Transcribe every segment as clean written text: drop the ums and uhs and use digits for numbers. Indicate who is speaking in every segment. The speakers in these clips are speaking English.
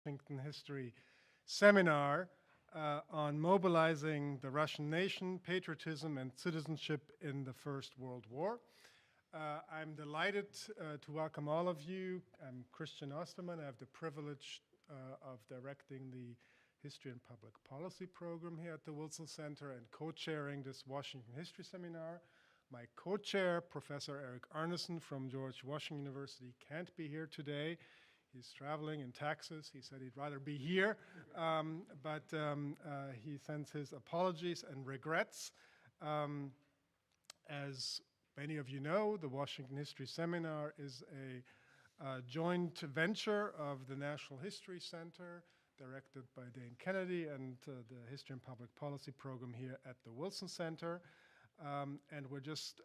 Speaker 1: Washington History seminar on mobilizing the Russian nation, patriotism, and citizenship in the First World War. I'm delighted to welcome all of you. I'm Christian Osterman. I have the privilege of directing the History and Public Policy program here at the Wilson Center and co-chairing this Washington History Seminar. My co-chair, Professor Eric Arneson from George Washington University, can't be here today. He's traveling in Texas. He said he'd rather be here, but he sends his apologies and regrets. As many of you know, the Washington History Seminar is a joint venture of the National History Center, directed by Dane Kennedy, and the History and Public Policy program here at the Wilson Center. And we're just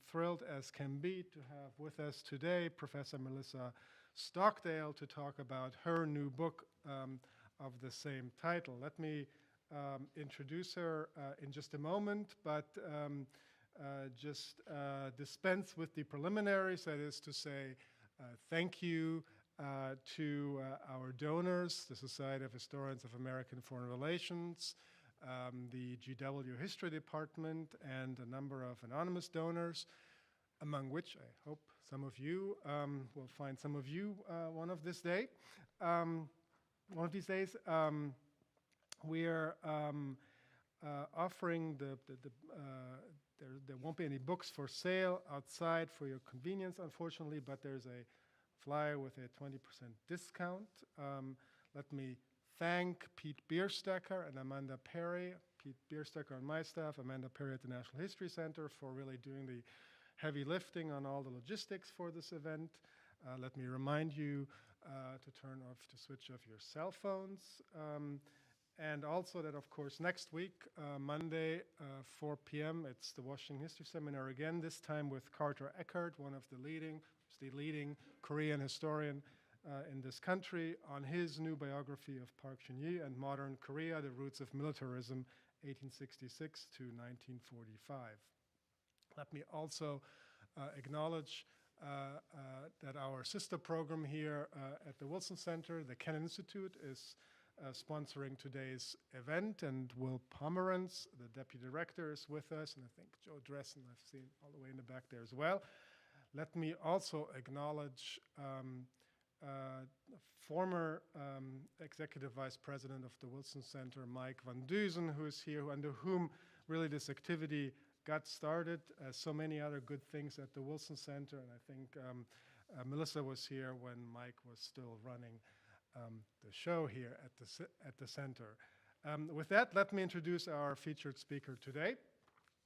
Speaker 1: thrilled as can be to have with us today Professor Melissa Stockdale to talk about her new book of the same title. Let me introduce her in just a moment, but just dispense with the preliminaries. That is to say, thank you to our donors, the Society of Historians of American Foreign Relations, the GW History Department, and a number of anonymous donors, among which I hope some of you will find some of you one of these days. We are offering there won't be any books for sale outside for your convenience, unfortunately, but there's a flyer with a 20% discount. Let me thank Pete Bierstecker and Amanda Perry, Pete Bierstecker on my staff, Amanda Perry at the National History Center, for really doing the heavy lifting on all the logistics for this event. Let me remind you to switch off your cell phones. And also that, of course, next week, Monday, 4 p.m., it's the Washington History Seminar again, this time with Carter Eckert, one of the leading Korean historian in this country, on his new biography of Park Chun-hee and Modern Korea, The Roots of Militarism, 1866 to 1945. Let me also acknowledge that our sister program here at the Wilson Center, the Kennan Institute, is sponsoring today's event, and Will Pomeranz, the deputy director, is with us, and I think Joe Dressen I've seen all the way in the back there as well. Let me also acknowledge former executive vice president of the Wilson Center, Mike Van Dusen, who is here, under whom really this activity got started, as so many other good things at the Wilson Center. And I think Melissa was here when Mike was still running the show here at the center. With that, let me introduce our featured speaker today,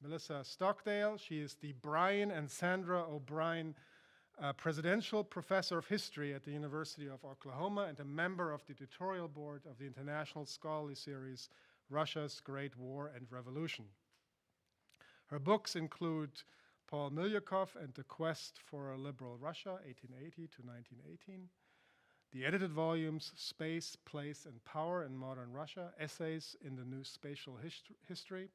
Speaker 1: Melissa Stockdale. She is the Brian and Sandra O'Brien Presidential Professor of History at the University of Oklahoma and a member of the editorial board of the international scholarly series, Russia's Great War and Revolution. Her books include Paul Miliukov and the Quest for a Liberal Russia, 1880 to 1918. The edited volumes Space, Place, and Power in Modern Russia, Essays in the New Spatial History,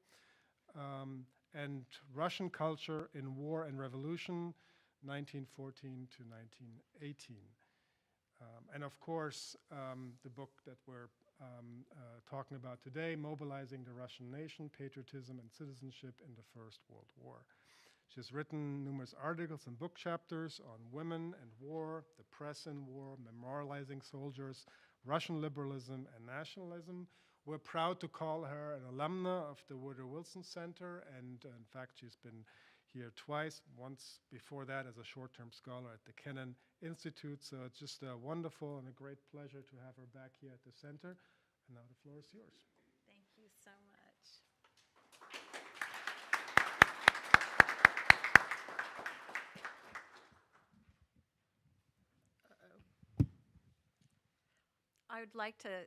Speaker 1: and Russian Culture in War and Revolution, 1914 to 1918. And of course, the book that we're talking about today, Mobilizing the Russian Nation, Patriotism and Citizenship in the First World War. She's written numerous articles and book chapters on women and war, the press and war, memorializing soldiers, Russian liberalism and nationalism. We're proud to call her an alumna of the Woodrow Wilson Center, and in fact, she's been here twice, once before that as a short-term scholar at the Kennan Institute. So it's just a wonderful and a great pleasure to have her back here at the center. And now the floor is yours.
Speaker 2: Thank you so much. I would like to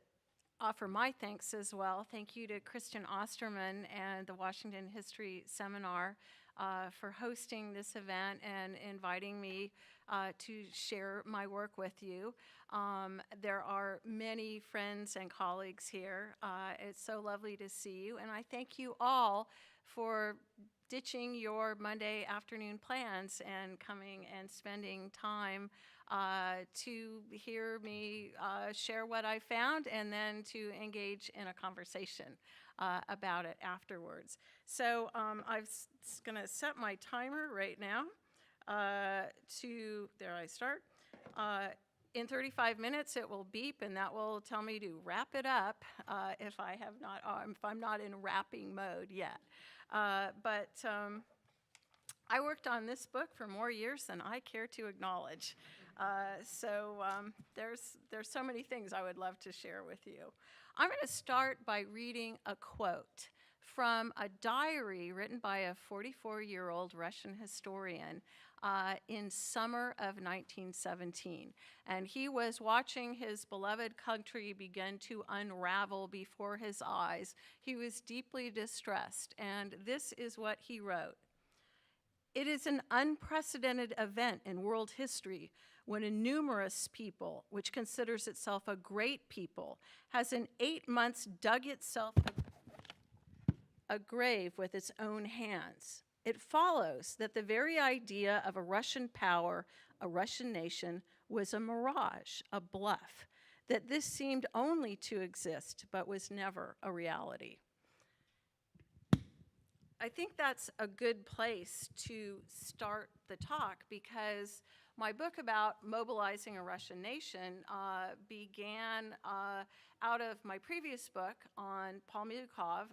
Speaker 2: offer my thanks as well. Thank you to Christian Osterman and the Washington History Seminar for hosting this event and inviting me to share my work with you. There are many friends and colleagues here. It's so lovely to see you, and I thank you all for ditching your Monday afternoon plans and coming and spending time to hear me share what I found and then to engage in a conversation about it afterwards. So I'm going to set my timer right now there I start. In 35 minutes, it will beep, and that will tell me to wrap it up if I'm not in wrapping mode yet. But I worked on this book for more years than I care to acknowledge. There's so many things I would love to share with you. I'm going to start by reading a quote from a diary written by a 44-year-old Russian historian in summer of 1917. And he was watching his beloved country begin to unravel before his eyes. He was deeply distressed, and this is what he wrote. It is an unprecedented event in world history when a numerous people, which considers itself a great people, has in 8 months dug itself a grave with its own hands. It follows that the very idea of a Russian power, a Russian nation, was a mirage, a bluff, that this seemed only to exist but was never a reality. I think that's a good place to start the talk because my book about mobilizing a Russian nation began out of my previous book on Paul Miliukov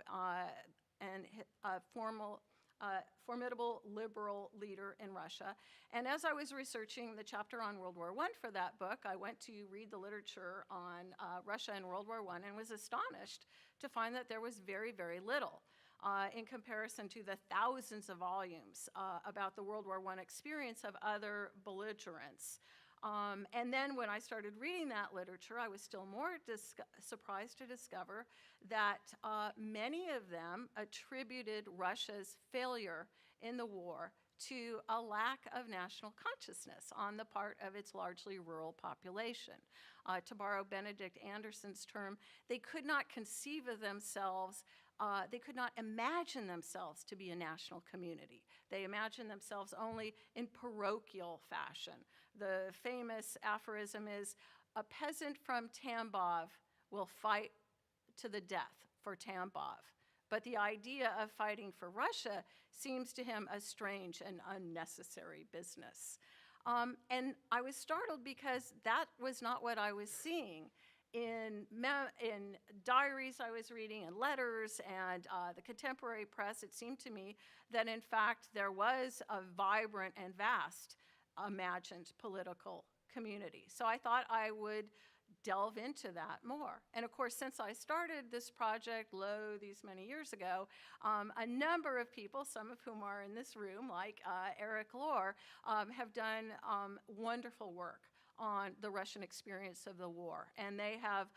Speaker 2: and a formidable liberal leader in Russia. And as I was researching the chapter on World War I for that book, I went to read the literature on Russia and World War I and was astonished to find that there was very, very little in comparison to the thousands of volumes about the World War I experience of other belligerents. And then when I started reading that literature, I was still more surprised to discover that many of them attributed Russia's failure in the war to a lack of national consciousness on the part of its largely rural population. To borrow Benedict Anderson's term, they could not conceive of themselves, they could not imagine themselves to be a national community. They imagined themselves only in parochial fashion. The famous aphorism is, a peasant from Tambov will fight to the death for Tambov. But the idea of fighting for Russia seems to him a strange and unnecessary business. And I was startled because that was not what I was seeing in diaries I was reading and letters and the contemporary press. It seemed to me that in fact there was a vibrant and vast imagined political community. So I thought I would delve into that more. And of course, since I started this project, these many years ago, a number of people, some of whom are in this room, like Eric Lohr, have done wonderful work on the Russian experience of the war. And they have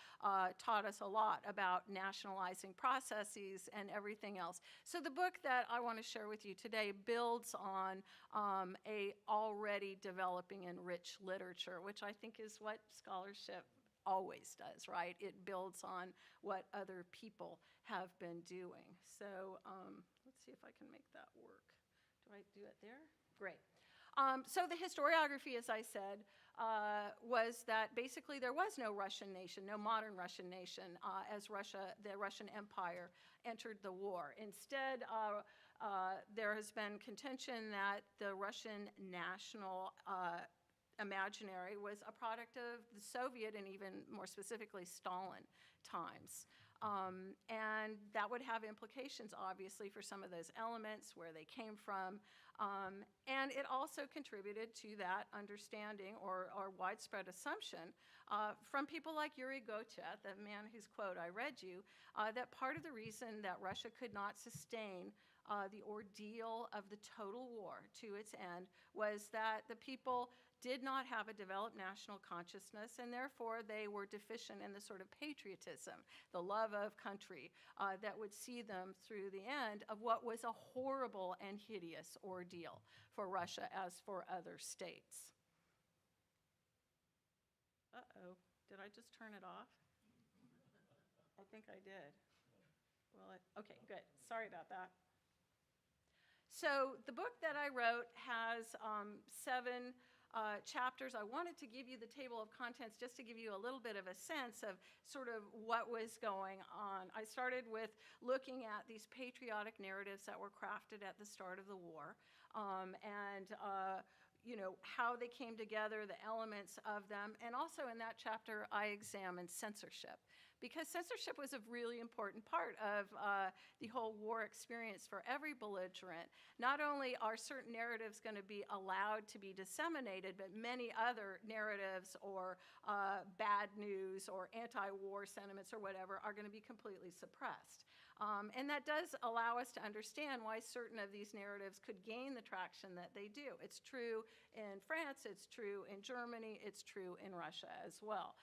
Speaker 2: taught us a lot about nationalizing processes and everything else. So the book that I want to share with you today builds on a already developing and rich literature, which I think is what scholarship always does, right? It builds on what other people have been doing. So let's see if I can make that work. Do I do it there? Great. So the historiography, as I said, was that basically there was no Russian nation, no modern Russian nation, as the Russian Empire entered the war. Instead, there has been contention that the Russian national imaginary was a product of the Soviet and even more specifically Stalin times. And that would have implications, obviously, for some of those elements, where they came from. And it also contributed to that understanding or widespread assumption from people like Yuri Gotchev, the man whose quote I read you, that part of the reason that Russia could not sustain the ordeal of the total war to its end was that the people did not have a developed national consciousness, and therefore they were deficient in the sort of patriotism, the love of country that would see them through the end of what was a horrible and hideous ordeal for Russia as for other states. Uh-oh, did I just turn it off? I think I did. Well, okay, good. Sorry about that. So the book that I wrote has 7 chapters. I wanted to give you the table of contents just to give you a little bit of a sense of sort of what was going on. I started with looking at these patriotic narratives that were crafted at the start of the war, and how they came together, the elements of them. And also in that chapter, I examined censorship, because censorship was a really important part of the whole war experience for every belligerent. Not only are certain narratives going to be allowed to be disseminated, but many other narratives or bad news or anti-war sentiments or whatever are going to be completely suppressed. And that does allow us to understand why certain of these narratives could gain the traction that they do. It's true in France, it's true in Germany, it's true in Russia as well.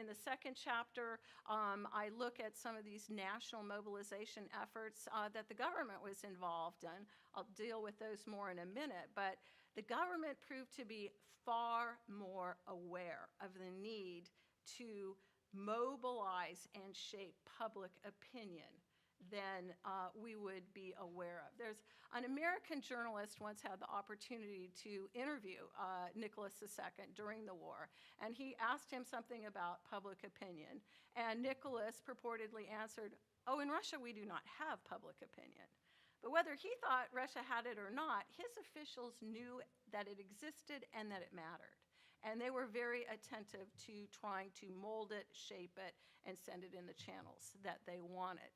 Speaker 2: In the second chapter, I look at some of these national mobilization efforts that the government was involved in. I'll deal with those more in a minute, but the government proved to be far more aware of the need to mobilize and shape public opinion than we would be aware of. There's an American journalist once had the opportunity to interview Nicholas II during the war, and he asked him something about public opinion, and Nicholas purportedly answered, "Oh, in Russia we do not have public opinion." But whether he thought Russia had it or not, his officials knew that it existed and that it mattered. And they were very attentive to trying to mold it, shape it, and send it in the channels that they wanted.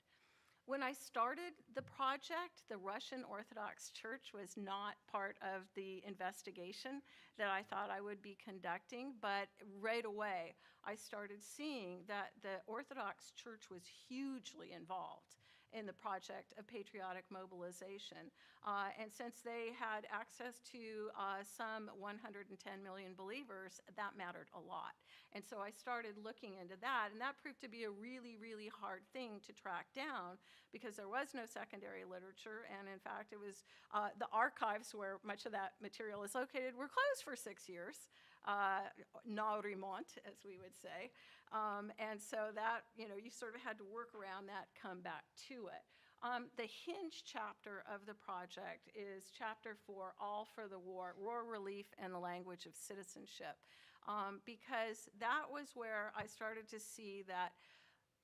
Speaker 2: When I started the project, the Russian Orthodox Church was not part of the investigation that I thought I would be conducting, but right away I started seeing that the Orthodox Church was hugely involved in the project of patriotic mobilization. And since they had access to some 110 million believers, that mattered a lot. And so I started looking into that, and that proved to be a really, really hard thing to track down, because there was no secondary literature, and in fact it was the archives where much of that material is located were closed for 6 years, na remont, as we would say. And so that, you sort of had to work around that, come back to it. The hinge chapter of the project is chapter 4, All for the War, War Relief and the Language of Citizenship, because that was where I started to see that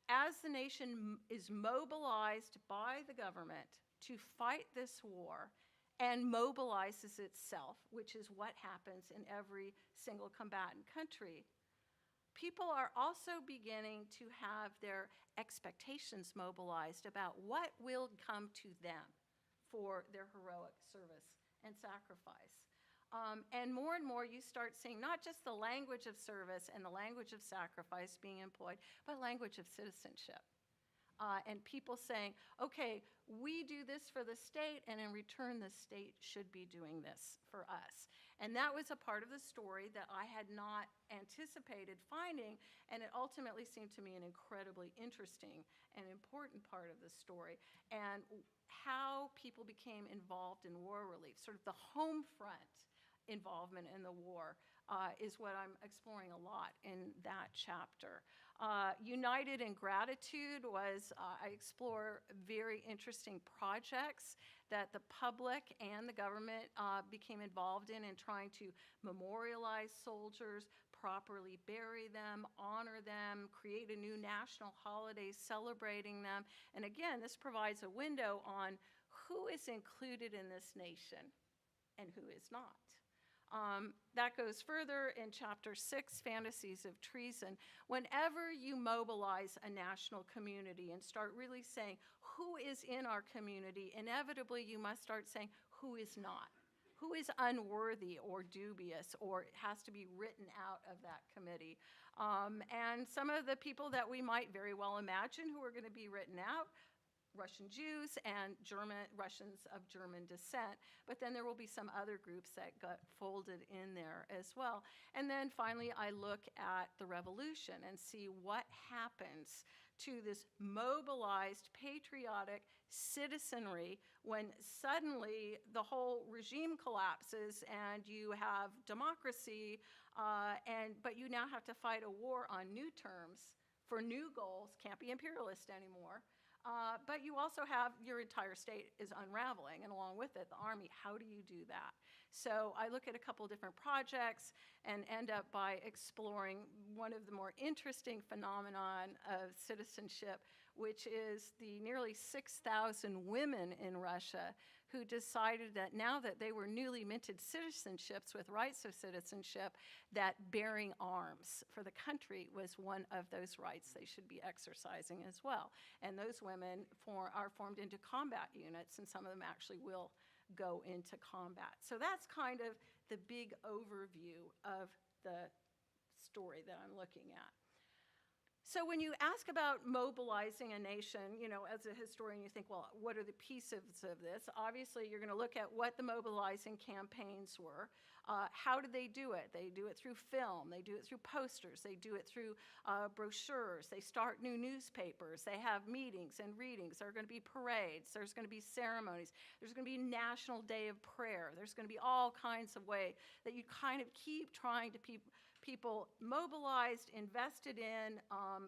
Speaker 2: as the nation is mobilized by the government to fight this war and mobilizes itself, which is what happens in every single combatant country, people are also beginning to have their expectations mobilized about what will come to them for their heroic service and sacrifice. And more you start seeing not just the language of service and the language of sacrifice being employed, but language of citizenship. And people saying, okay, we do this for the state, and in return the state should be doing this for us. And that was a part of the story that I had not anticipated finding, and it ultimately seemed to me an incredibly interesting and important part of the story, and how people became involved in war relief, sort of the home front involvement in the war is what I'm exploring a lot in that chapter. United in Gratitude was, I explore very interesting projects that the public and the government became involved in trying to memorialize soldiers, properly bury them, honor them, create a new national holiday celebrating them. And again, this provides a window on who is included in this nation and who is not. That goes further in chapter 6, Fantasies of Treason. Whenever you mobilize a national community and start really saying who is in our community, inevitably you must start saying who is not, who is unworthy or dubious or has to be written out of that committee. And some of the people that we might very well imagine who are going to be written out, Russian Jews and Russians of German descent, but then there will be some other groups that got folded in there as well. And then finally, I look at the revolution and see what happens to this mobilized, patriotic citizenry when suddenly the whole regime collapses and you have democracy, but you now have to fight a war on new terms for new goals, can't be imperialist anymore. But you also have your entire state is unraveling, and along with it, the army. How do you do that? So I look at a couple different projects and end up by exploring one of the more interesting phenomenon of citizenship, which is the nearly 6,000 women in Russia who decided that now that they were newly minted citizenships with rights of citizenship, that bearing arms for the country was one of those rights they should be exercising as well. And those women are formed into combat units, and some of them actually will go into combat. So that's kind of the big overview of the story that I'm looking at. So when you ask about mobilizing a nation, you know, as a historian, you think, well, what are the pieces of this? Obviously, you're going to look at what the mobilizing campaigns were. How did they do it? They do it through film. They do it through posters. They do it through brochures. They start new newspapers. They have meetings and readings. There are going to be parades. There's going to be ceremonies. There's going to be National Day of Prayer. There's going to be all kinds of ways that you kind of keep trying to people mobilized, invested in,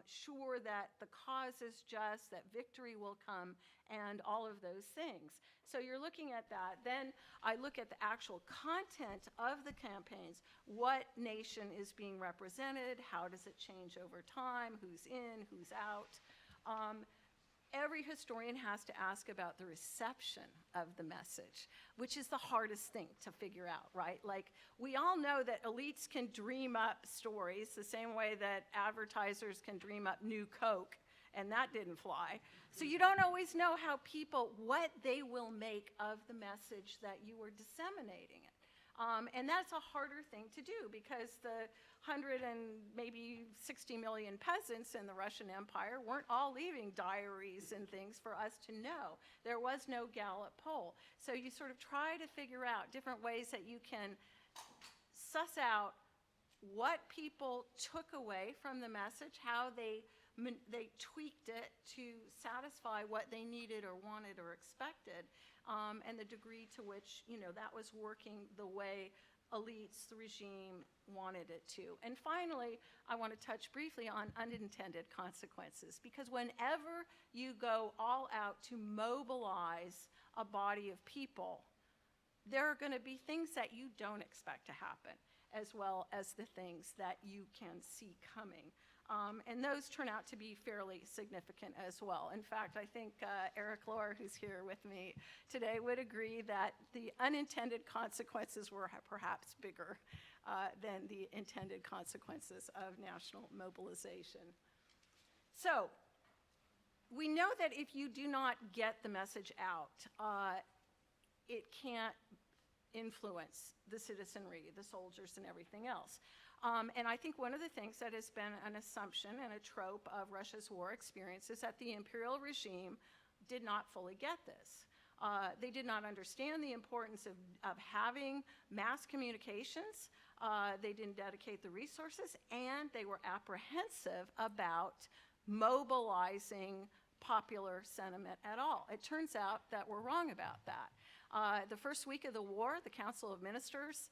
Speaker 2: sure that the cause is just, that victory will come, and all of those things. So you're looking at that. Then I look at the actual content of the campaigns. What nation is being represented? How does it change over time? Who's in? Who's out? Every historian has to ask about the reception of the message, which is the hardest thing to figure out, right? Like, we all know that elites can dream up stories the same way that advertisers can dream up new Coke, and that didn't fly. So you don't always know how people, what they will make of the message that you are disseminating it. And that's a harder thing to do because the 100 and maybe 60 million peasants in the Russian Empire weren't all leaving diaries and things for us to know. There was no Gallup poll. So you sort of try to figure out different ways that you can suss out what people took away from the message, how they tweaked it to satisfy what they needed or wanted or expected, and the degree to which, you know, that was working the way elites, the regime wanted it to. And finally, I want to touch briefly on unintended consequences, because whenever you go all out to mobilize a body of people, there are going to be things that you don't expect to happen, as well as the things that you can see coming. And those turn out to be fairly significant as well. In fact, I think Eric Lohr, who's here with me today, would agree that the unintended consequences were perhaps bigger than the intended consequences of national mobilization. So we know that if you do not get the message out, it can't influence the citizenry, the soldiers, and everything else. And I think one of the things that has been an assumption and a trope of Russia's war experience is that the imperial regime did not fully get this. They did not understand the importance of having mass communications. They didn't dedicate the resources, and they were apprehensive about mobilizing popular sentiment at all. It turns out that we're wrong about that. The first week of the war, the Council of Ministers,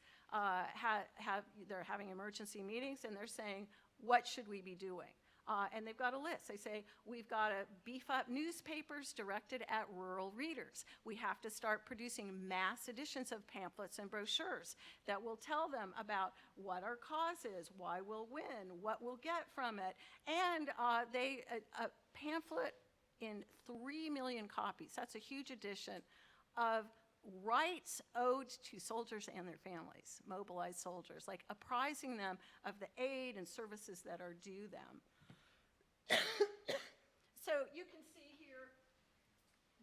Speaker 2: they're having emergency meetings, and they're saying, what should we be doing? And they've got a list. They say, we've got to beef up newspapers directed at rural readers. We have to start producing mass editions of pamphlets and brochures that will tell them about what our cause is, why we'll win, what we'll get from it. And a pamphlet in 3 million copies, that's a huge edition, of rights owed to soldiers and their families, mobilized soldiers, like apprising them of the aid and services that are due them. So you can see here,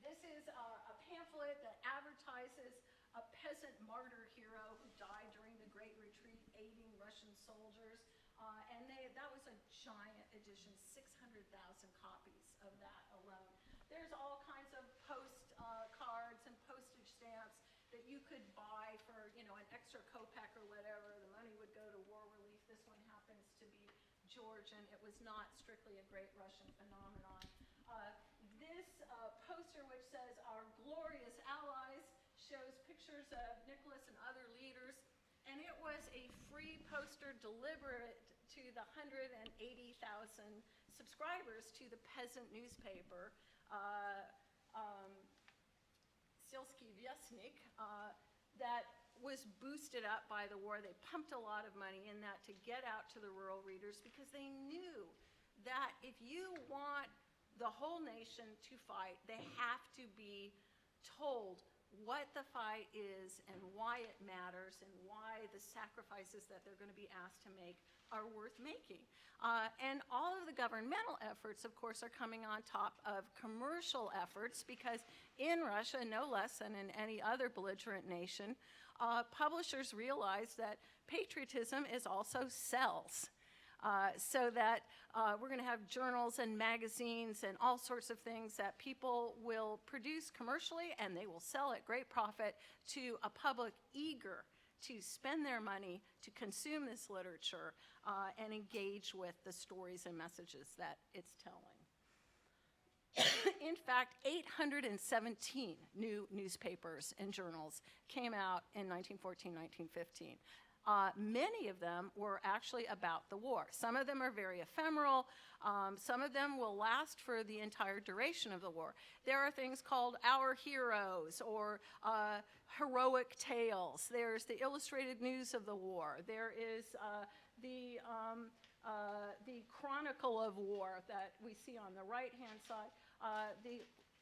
Speaker 2: this is a pamphlet that advertises a peasant martyr hero who died during the Great Retreat aiding Russian soldiers. And that was a giant edition, 600,000 copies of that alone. There's all kinds of cards and postage stamps that you could buy for, you know, an extra kopeck or whatever. The money would go to war relief. This one happens to be Georgian. It was not strictly a Great Russian phenomenon. This poster, which says "Our Glorious Allies," shows pictures of Nicholas and other leaders, and it was a free poster delivered to the 180,000 subscribers to the peasant newspaper, Selsky Vyesnik, that was boosted up by the war. They pumped a lot of money in that to get out to the rural readers because they knew that if you want the whole nation to fight, they have to be told what the fight is and why it matters and why the sacrifices that they're going to be asked to make are worth making. And all of the governmental efforts, of course, are coming on top of commercial efforts because in Russia, no less than in any other belligerent nation, publishers realize that patriotism is also sells. So that we're going to have journals and magazines and all sorts of things that people will produce commercially and they will sell at great profit to a public eager to spend their money to consume this literature and engage with the stories and messages that it's telling. In fact, 817 new newspapers and journals came out in 1914, 1915. Many of them were actually about the war. Some of them are very ephemeral. Some of them will last for the entire duration of the war. There are things called Our Heroes or Heroic Tales. There's the Illustrated News of the War. There is the Chronicle of War that we see on the right-hand side.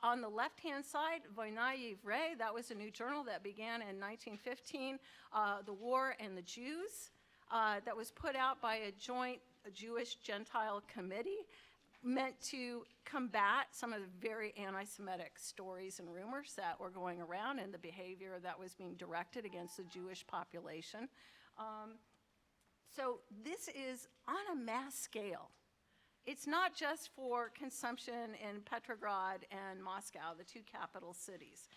Speaker 2: On the left-hand side, Vojna yi Evray, that was a new journal that began in 1915, The War and the Jews, that was put out by a joint Jewish-Gentile committee meant to combat some of the very anti-Semitic stories and rumors that were going around and the behavior that was being directed against the Jewish population. So this is on a mass scale. It's not just for consumption in Petrograd and Moscow, the two capital cities.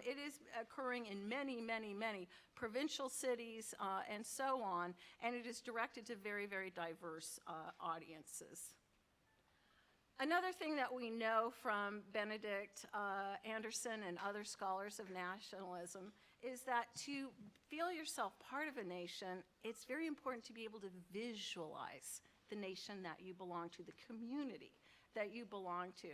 Speaker 2: It is occurring in many, many, many provincial cities and so on, and it is directed to very, very diverse audiences. Another thing that we know from Benedict Anderson and other scholars of nationalism is that to feel yourself part of a nation, it's very important to be able to visualize the nation that you belong to, the community that you belong to.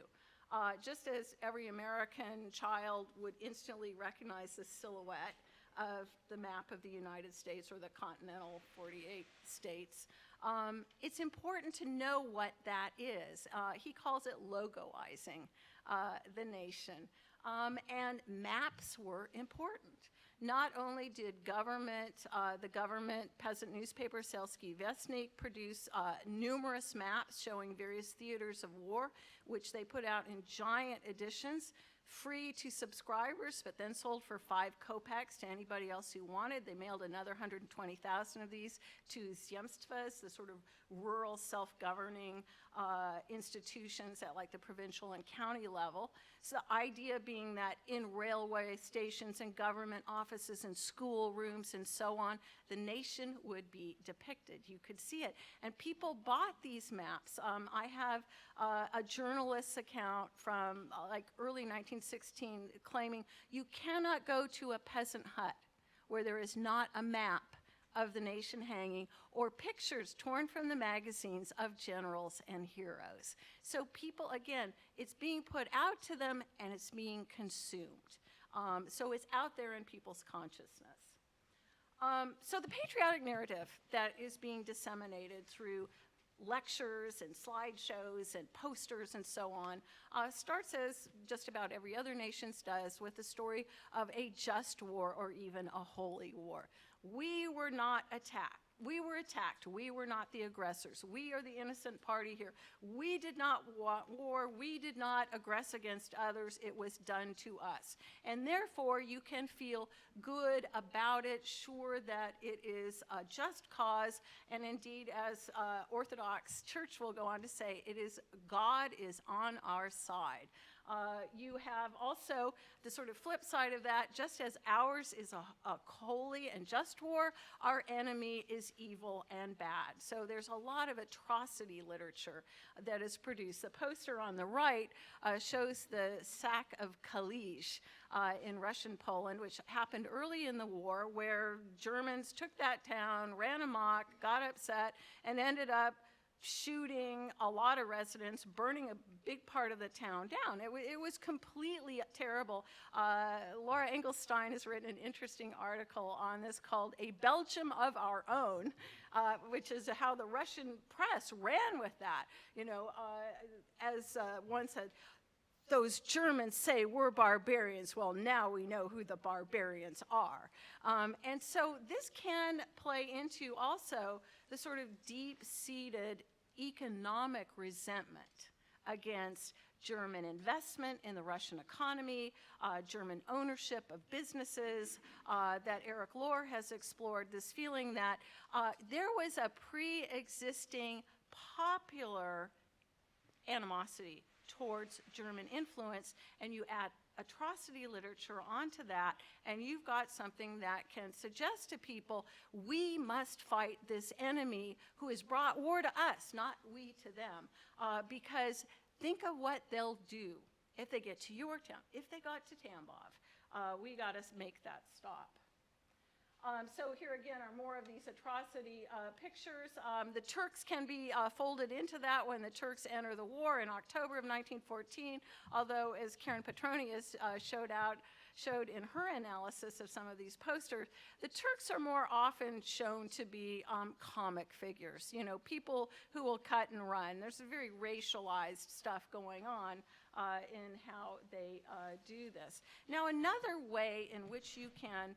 Speaker 2: Just as every American child would instantly recognize the silhouette of the map of the United States or the continental 48 states, it's important to know what that is. He calls it logoizing the nation. And maps were important. Not only did the government peasant newspaper Selski Vestnik produce numerous maps showing various theaters of war, which they put out in giant editions, free to subscribers, but then sold for 5 kopecks to anybody else who wanted. They mailed another 120,000 of these to Zemstvas, the sort of rural self-governing institutions at like the provincial and county level. So the idea being that in railway stations and government offices and school rooms and so on, the nation would be depicted. You could see it. And people bought these maps. I have a journalist's account from like early 1916 claiming you cannot go to a peasant hut where there is not a map of the nation hanging or pictures torn from the magazines of generals and heroes. So people, again, it's being put out to them and it's being consumed. So it's out there in people's consciousness. So the patriotic narrative that is being disseminated through lectures and slideshows and posters and so on starts as just about every other nation's does with the story of a just war or even a holy war. We were not attacked. We were attacked. We were not the aggressors. We are the innocent party here. We did not want war. We did not aggress against others. It was done to us. And therefore, you can feel good about it, sure that it is a just cause. And indeed, as Orthodox Church will go on to say, it is God is on our side. You have also the sort of flip side of that, just as ours is a holy and just war, our enemy is evil and bad. So there's a lot of atrocity literature that is produced. The poster on the right shows the sack of Kalisz in Russian Poland, which happened early in the war, where Germans took that town, ran amok, got upset, and ended up shooting a lot of residents, burning a big part of the town down. It was completely terrible. Laura Engelstein has written an interesting article on this called A Belgium of Our Own, which is how the Russian press ran with that. You know, as one said, those Germans say we're barbarians. Well, now we know who the barbarians are. And so this can play into also the sort of deep-seated economic resentment against German investment in the Russian economy, German ownership of businesses, that Eric Lohr has explored, this feeling that there was a pre-existing popular animosity towards German influence, and you add atrocity literature onto that, and you've got something that can suggest to people, we must fight this enemy who has brought war to us, not we to them, because think of what they'll do if they get to your town, if they got to Tambov. We got to make that stop. So here again are more of these atrocity pictures. The Turks can be folded into that when the Turks enter the war in October of 1914, although as Karen Petronius showed in her analysis of some of these posters, the Turks are more often shown to be comic figures, you know, people who will cut and run. There's a very racialized stuff going on in how they do this. Now, another way in which you can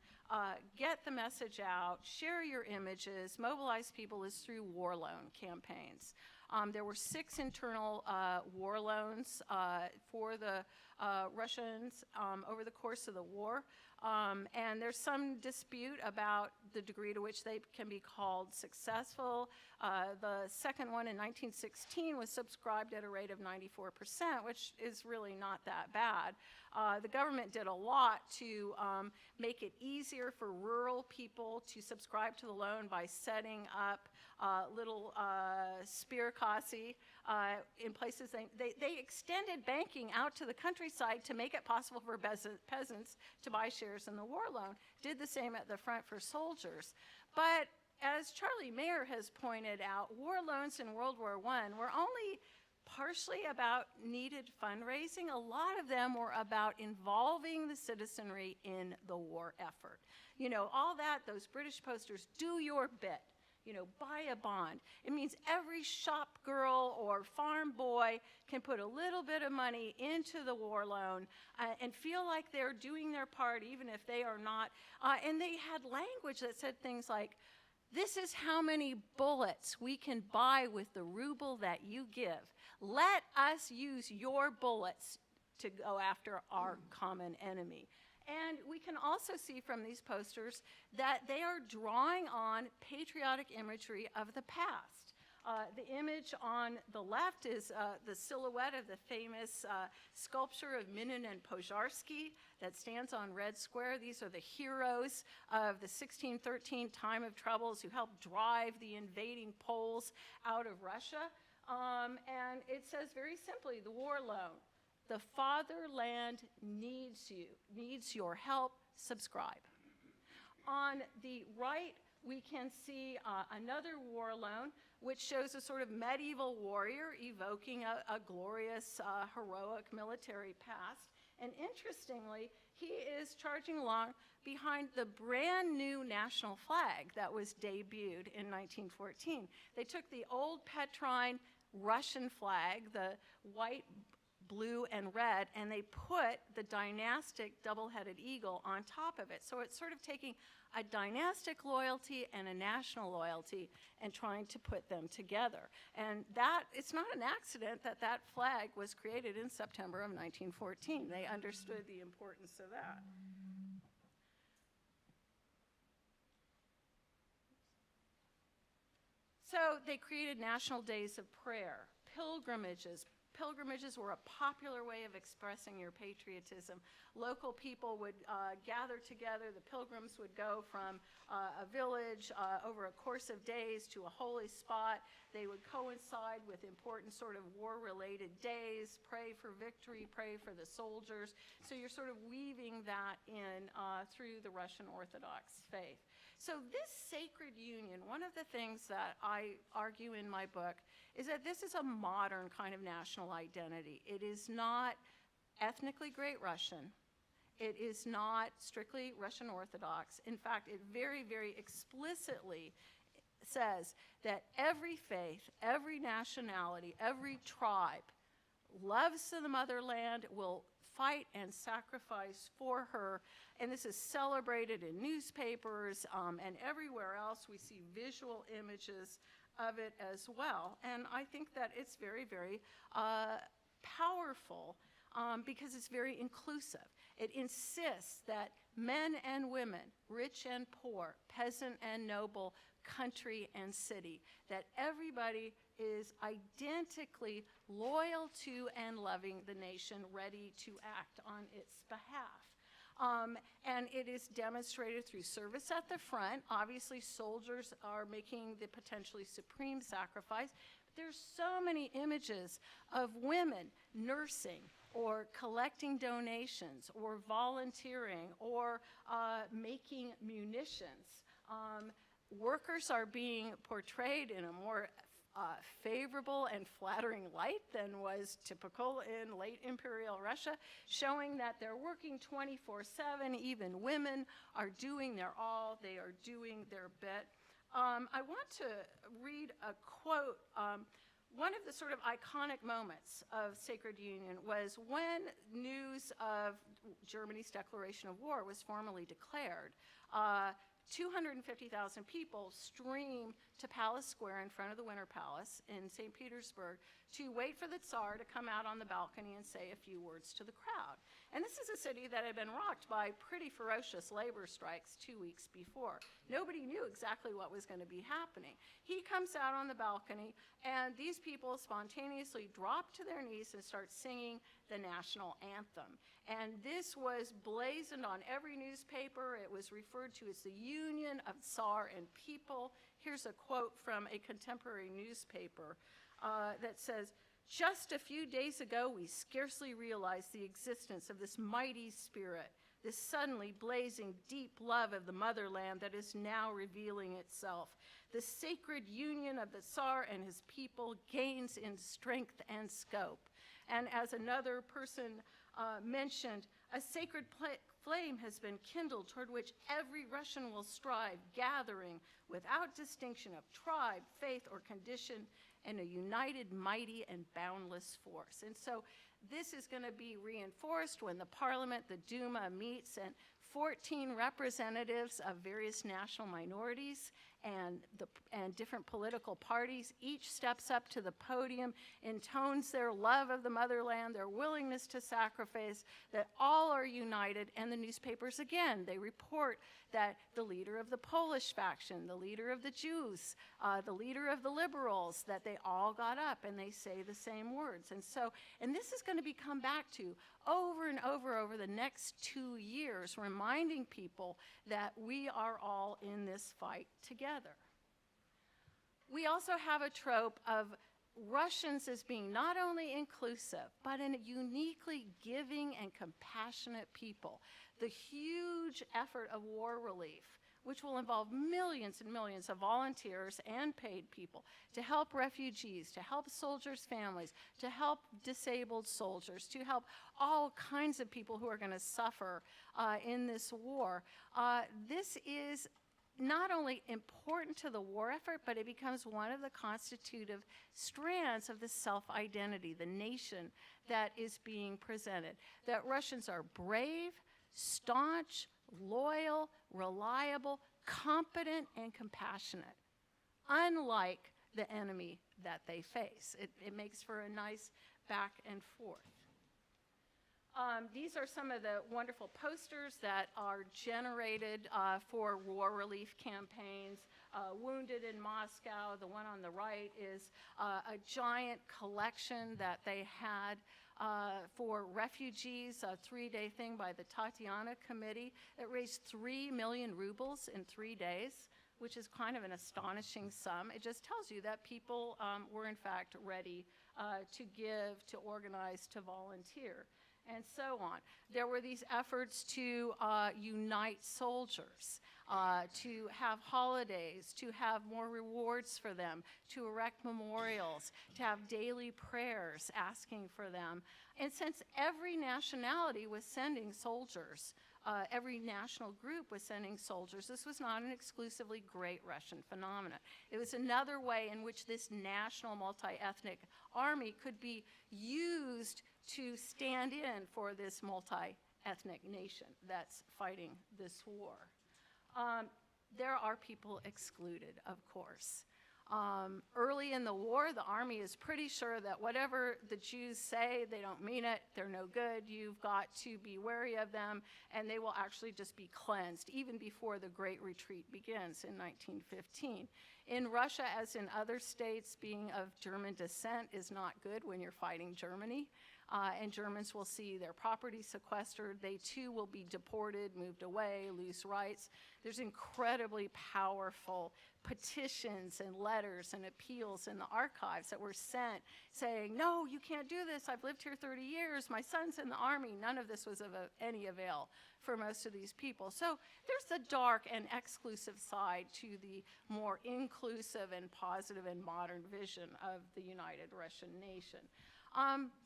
Speaker 2: get the message out, share your images, mobilize people is through war loan campaigns. There were 6 internal war loans for the Russians over the course of the war. And there's some dispute about the degree to which they can be called successful. The second one in 1916 was subscribed at a rate of 94%, which is really not that bad. The government did a lot to make it easier for rural people to subscribe to the loan by setting up little spirkasi in places. They extended banking out to the countryside to make it possible for peasants to buy shares in the war loan. Did the same at the front for soldiers. But as Charlie Mayer has pointed out, war loans in World War I were only partially about needed fundraising. A lot of them were about involving the citizenry in the war effort. You know, all that, those British posters, do your bit. You know, buy a bond. It means every shop girl or farm boy can put a little bit of money into the war loan and feel like they're doing their part, even if they are not. And they had language that said things like, this is how many bullets we can buy with the ruble that you give. Let us use your bullets to go after our common enemy. And we can also see from these posters that they are drawing on patriotic imagery of the past. The image on the left is the silhouette of the famous sculpture of Minin and Požarsky that stands on Red Square. These are the heroes of the 1613 time of troubles who helped drive the invading Poles out of Russia. And it says very simply, the war loan. The fatherland needs you, needs your help, subscribe. On the right, we can see another war loan, which shows a sort of medieval warrior evoking a glorious, heroic military past. And interestingly, he is charging along behind the brand new national flag that was debuted in 1914. They took the old Petrine Russian flag, the white, blue, and red, and they put the dynastic double-headed eagle on top of it. So it's sort of taking a dynastic loyalty and a national loyalty and trying to put them together. And that, it's not an accident that that flag was created in September of 1914. They understood the importance of that. So they created national days of prayer, pilgrimages. Pilgrimages were a popular way of expressing your patriotism. Local people would gather together. The pilgrims would go from a village over a course of days to a holy spot. They would coincide with important sort of war-related days, pray for victory, pray for the soldiers. So you're sort of weaving that in through the Russian Orthodox faith. So this sacred union, one of the things that I argue in my book is that this is a modern kind of national identity. It is not ethnically Great Russian. It is not strictly Russian Orthodox. In fact, it very, very explicitly says that every faith, every nationality, every tribe loves the motherland, will fight and sacrifice for her, and this is celebrated in newspapers and everywhere else. We see visual images of it as well, and I think that it's very, very powerful because it's very inclusive. It insists that men and women, rich and poor, peasant and noble, country and city, that everybody is identically loyal to and loving the nation, ready to act on its behalf. And it is demonstrated through service at the front. Obviously, soldiers are making the potentially supreme sacrifice. But there's so many images of women nursing or collecting donations or volunteering or making munitions. Workers are being portrayed in a more favorable and flattering light than was typical in late imperial Russia, showing that they're working 24/7. Even women are doing their all. They are doing their bit. I want to read a quote. One of the sort of iconic moments of Sacred Union was when news of Germany's declaration of war was formally declared. 250,000 people streamed to Palace Square in front of the Winter Palace in St. Petersburg to wait for the Tsar to come out on the balcony and say a few words to the crowd. And this is a city that had been rocked by pretty ferocious labor strikes 2 weeks before. Nobody knew exactly what was going to be happening. He comes out on the balcony, and these people spontaneously drop to their knees and start singing the national anthem. And this was blazoned on every newspaper. It was referred to as the union of Tsar and people. Here's a quote from a contemporary newspaper that says, "Just a few days ago, we scarcely realized the existence of this mighty spirit, this suddenly blazing deep love of the motherland that is now revealing itself. The sacred union of the Tsar and his people gains in strength and scope." And as another person mentioned, a sacred flame has been kindled toward which every Russian will strive, gathering without distinction of tribe, faith, or condition, in a united, mighty, and boundless force. And so this is going to be reinforced when the Parliament, the Duma, meets, and 14 representatives of various national minorities and different political parties each steps up to the podium, intones their love of the motherland, their willingness to sacrifice, that all are united, and the newspapers, again, they report that the leader of the Polish faction, the leader of the Jews, the leader of the liberals, that they all got up and they say the same words. And this is going to be come back to over and over the next 2 years, reminding people that we are all in this fight together. We also have a trope of Russians as being not only inclusive, but a uniquely giving and compassionate people. The huge effort of war relief, which will involve millions and millions of volunteers and paid people to help refugees, to help soldiers' families, to help disabled soldiers, to help all kinds of people who are going to suffer in this war. This is not only important to the war effort, but it becomes one of the constitutive strands of the self-identity, the nation that is being presented. That Russians are brave, staunch, loyal, reliable, competent, and compassionate, unlike the enemy that they face. It makes for a nice back and forth. These are some of the wonderful posters that are generated for war relief campaigns. Wounded in Moscow, the one on the right is a giant collection that they had for refugees, a 3-day thing by the Tatiana Committee. It raised 3 million rubles in 3 days, which is kind of an astonishing sum. It just tells you that people were in fact ready to give, to organize, to volunteer. and so on. There were these efforts to unite soldiers, to have holidays, to have more rewards for them, to erect memorials, to have daily prayers asking for them. And since every nationality was sending soldiers, every national group was sending soldiers, this was not an exclusively Great Russian phenomenon. It was another way in which this national multi-ethnic army could be used to stand in for this multi-ethnic nation that's fighting this war. There are people excluded, of course. Early in the war, the army is pretty sure that whatever the Jews say, they don't mean it, they're no good, you've got to be wary of them, and they will actually just be cleansed, even before the Great Retreat begins in 1915. In Russia, as in other states, being of German descent is not good when you're fighting Germany. And Germans will see their property sequestered. They too will be deported, moved away, lose rights. There's incredibly powerful petitions and letters and appeals in the archives that were sent saying, no, you can't do this. I've lived here 30 years. My son's in the army. None of this was of any avail for most of these people. So there's the dark and exclusive side to the more inclusive and positive and modern vision of the united Russian nation.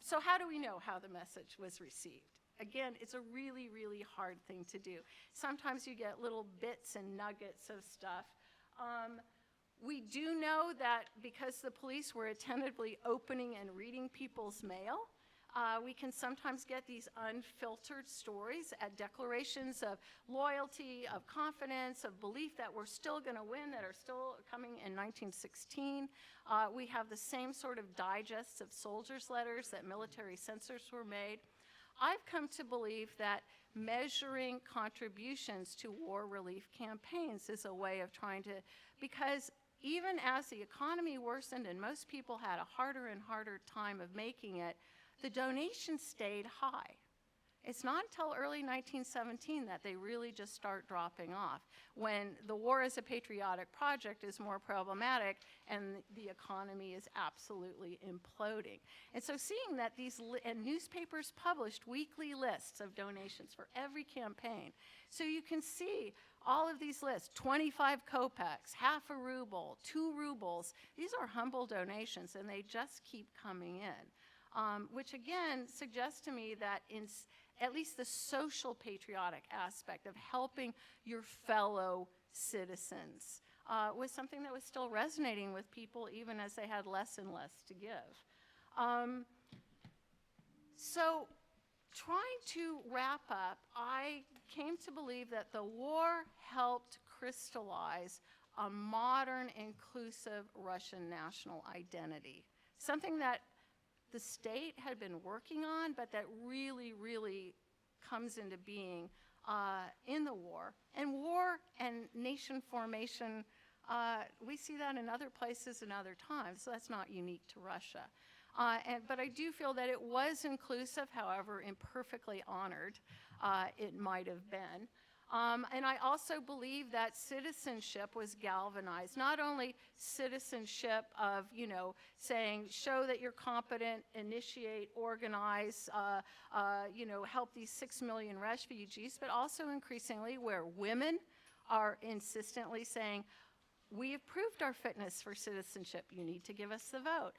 Speaker 2: So how do we know how the message was received? Again, it's a really, really hard thing to do. Sometimes you get little bits and nuggets of stuff. We do know that because the police were attentively opening and reading people's mail, we can sometimes get these unfiltered stories, declarations of loyalty, of confidence, of belief that we're still going to win, that are still coming in 1916. We have the same sort of digests of soldiers' letters that military censors were made. I've come to believe that measuring contributions to war relief campaigns is a way of trying to, because even as the economy worsened and most people had a harder and harder time of making it, the donations stayed high. It's not until early 1917 that they really just start dropping off, when the war as a patriotic project is more problematic and the economy is absolutely imploding. And so seeing that these newspapers published weekly lists of donations for every campaign, so you can see all of these lists, 25 kopecks, half a ruble, 2 rubles, these are humble donations and they just keep coming in. Which again suggests to me that in at least the social patriotic aspect of helping your fellow citizens was something that was still resonating with people even as they had less and less to give. So trying to wrap up, I came to believe that the war helped crystallize a modern, inclusive Russian national identity, something that the state had been working on, but that really, really comes into being in the war. And war and nation formation, we see that in other places and other times, so that's not unique to Russia. But I do feel that it was inclusive, however imperfectly honored it might have been. And I also believe that citizenship was galvanized, not only citizenship of, saying, show that you're competent, initiate, organize, help these 6 million refugees, but also increasingly where women are insistently saying, we have proved our fitness for citizenship. You need to give us the vote.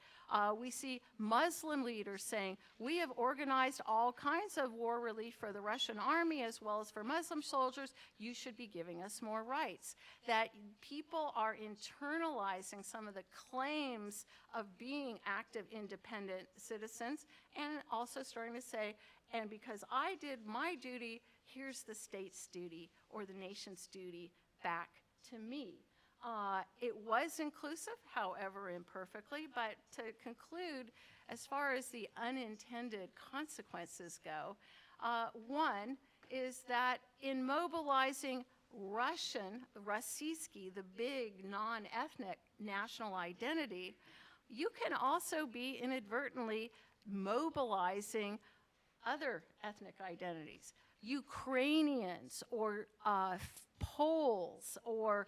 Speaker 2: We see Muslim leaders saying, we have organized all kinds of war relief for the Russian army as well as for Muslim soldiers. You should be giving us more rights. That people are internalizing some of the claims of being active, independent citizens, and also starting to say, and because I did my duty, here's the state's duty or the nation's duty back to me. It was inclusive, however imperfectly, but to conclude, as far as the unintended consequences go, one is that in mobilizing Rossiyski, the big non-ethnic national identity, you can also be inadvertently mobilizing other ethnic identities. Ukrainians or Poles or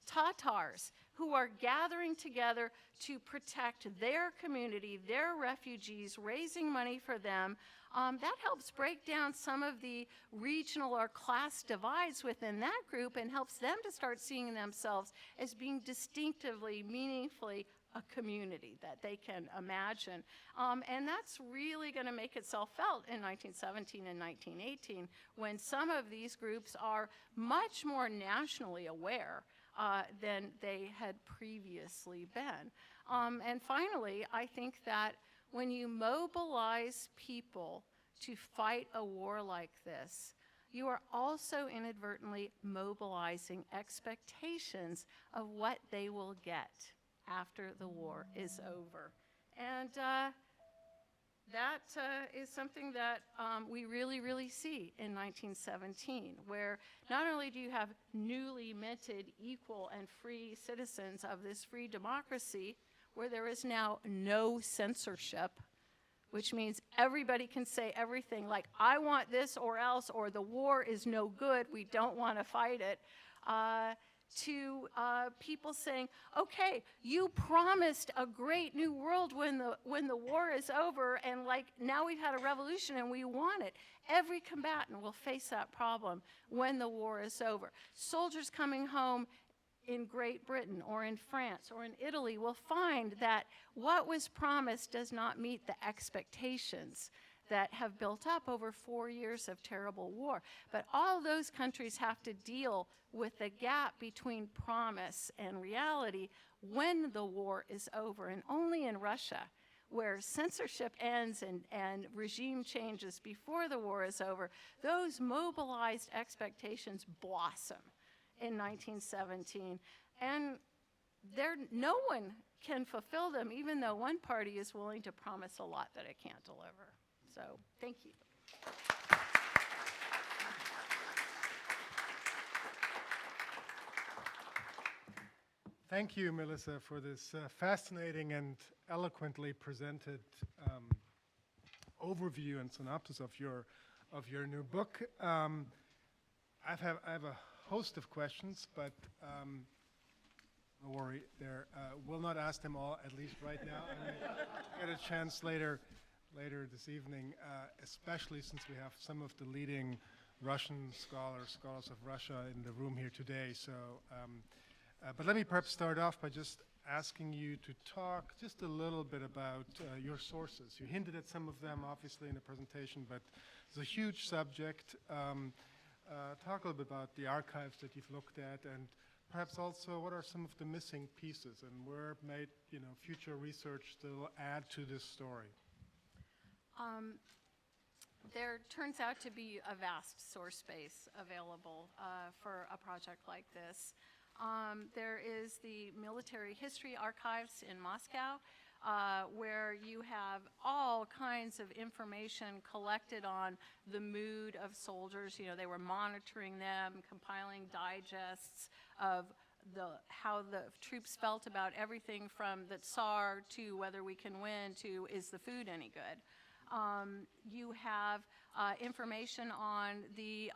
Speaker 2: Tatars who are gathering together to protect their community, their refugees, raising money for them. That helps break down some of the regional or class divides within that group and helps them to start seeing themselves as being distinctively, meaningfully a community that they can imagine. And that's really going to make itself felt in 1917 and 1918 when some of these groups are much more nationally aware than they had previously been. And finally, I think that when you mobilize people to fight a war like this, you are also inadvertently mobilizing expectations of what they will get after the war is over. And that is something that we really, really see in 1917, where not only do you have newly minted equal and free citizens of this free democracy, where there is now no censorship, which means everybody can say everything like, I want this or else, or the war is no good, we don't want to fight it, to people saying, okay, you promised a great new world when the war is over, and like now we've had a revolution and we want it. Every combatant will face that problem when the war is over. Soldiers coming home in Great Britain or in France or in Italy will find that what was promised does not meet the expectations that have built up over 4 years of terrible war. But all those countries have to deal with the gap between promise and reality when the war is over. And only in Russia, where censorship ends and regime changes before the war is over, those mobilized expectations blossom in 1917. And no one can fulfill them, even though one party is willing to promise a lot that it can't deliver. So, thank you.
Speaker 1: Thank you, Melissa, for this fascinating and eloquently presented overview and synopsis of your new book. I have a host of questions, but don't worry, we'll not ask them all, at least right now. I may get a chance later this evening, especially since we have some of the leading Russian scholars of Russia in the room here today. So, but let me perhaps start off by just asking you to talk just a little bit about your sources. You hinted at some of them, obviously, in the presentation, but it's a huge subject. Talk a little bit about the archives that you've looked at, and perhaps also what are some of the missing pieces, and where might future research still add to this story?
Speaker 2: There turns out to be a vast source space available for a project like this. There is the Military History Archives in Moscow, where you have all kinds of information collected on the mood of soldiers. They were monitoring them, compiling digests of how the troops felt about everything from the Tsar to whether we can win to is the food any good. You have information on the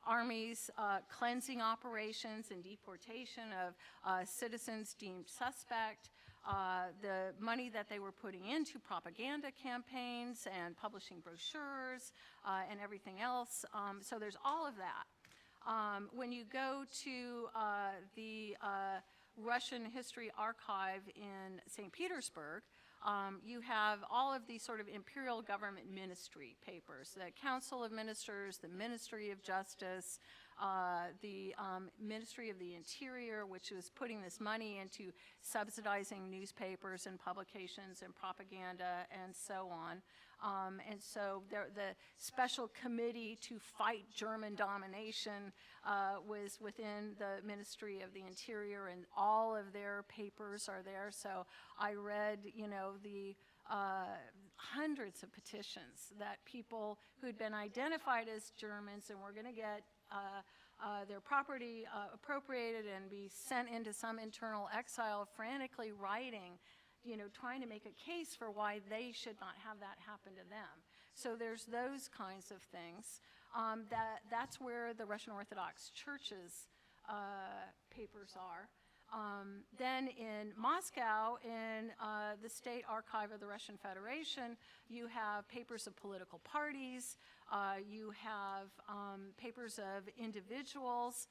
Speaker 2: Army's cleansing operations and deportation of citizens deemed suspect, the money that they were putting into propaganda campaigns and publishing brochures and everything else. So there's all of that. When you go to the Russian History Archive in St. Petersburg, you have all of these sort of imperial government ministry papers, the Council of Ministers, the Ministry of Justice, the Ministry of the Interior, which was putting this money into subsidizing newspapers and publications and propaganda and so on. And so the Special Committee to Fight German Domination was within the Ministry of the Interior, and all of their papers are there. So I read, the hundreds of petitions that people who'd been identified as Germans and were going to get their property appropriated and be sent into some internal exile, frantically writing, trying to make a case for why they should not have that happen to them. So there's those kinds of things. That's where the Russian Orthodox churches papers are. Then in Moscow, in the State Archive of the Russian Federation, you have papers of political parties, you have papers of individuals.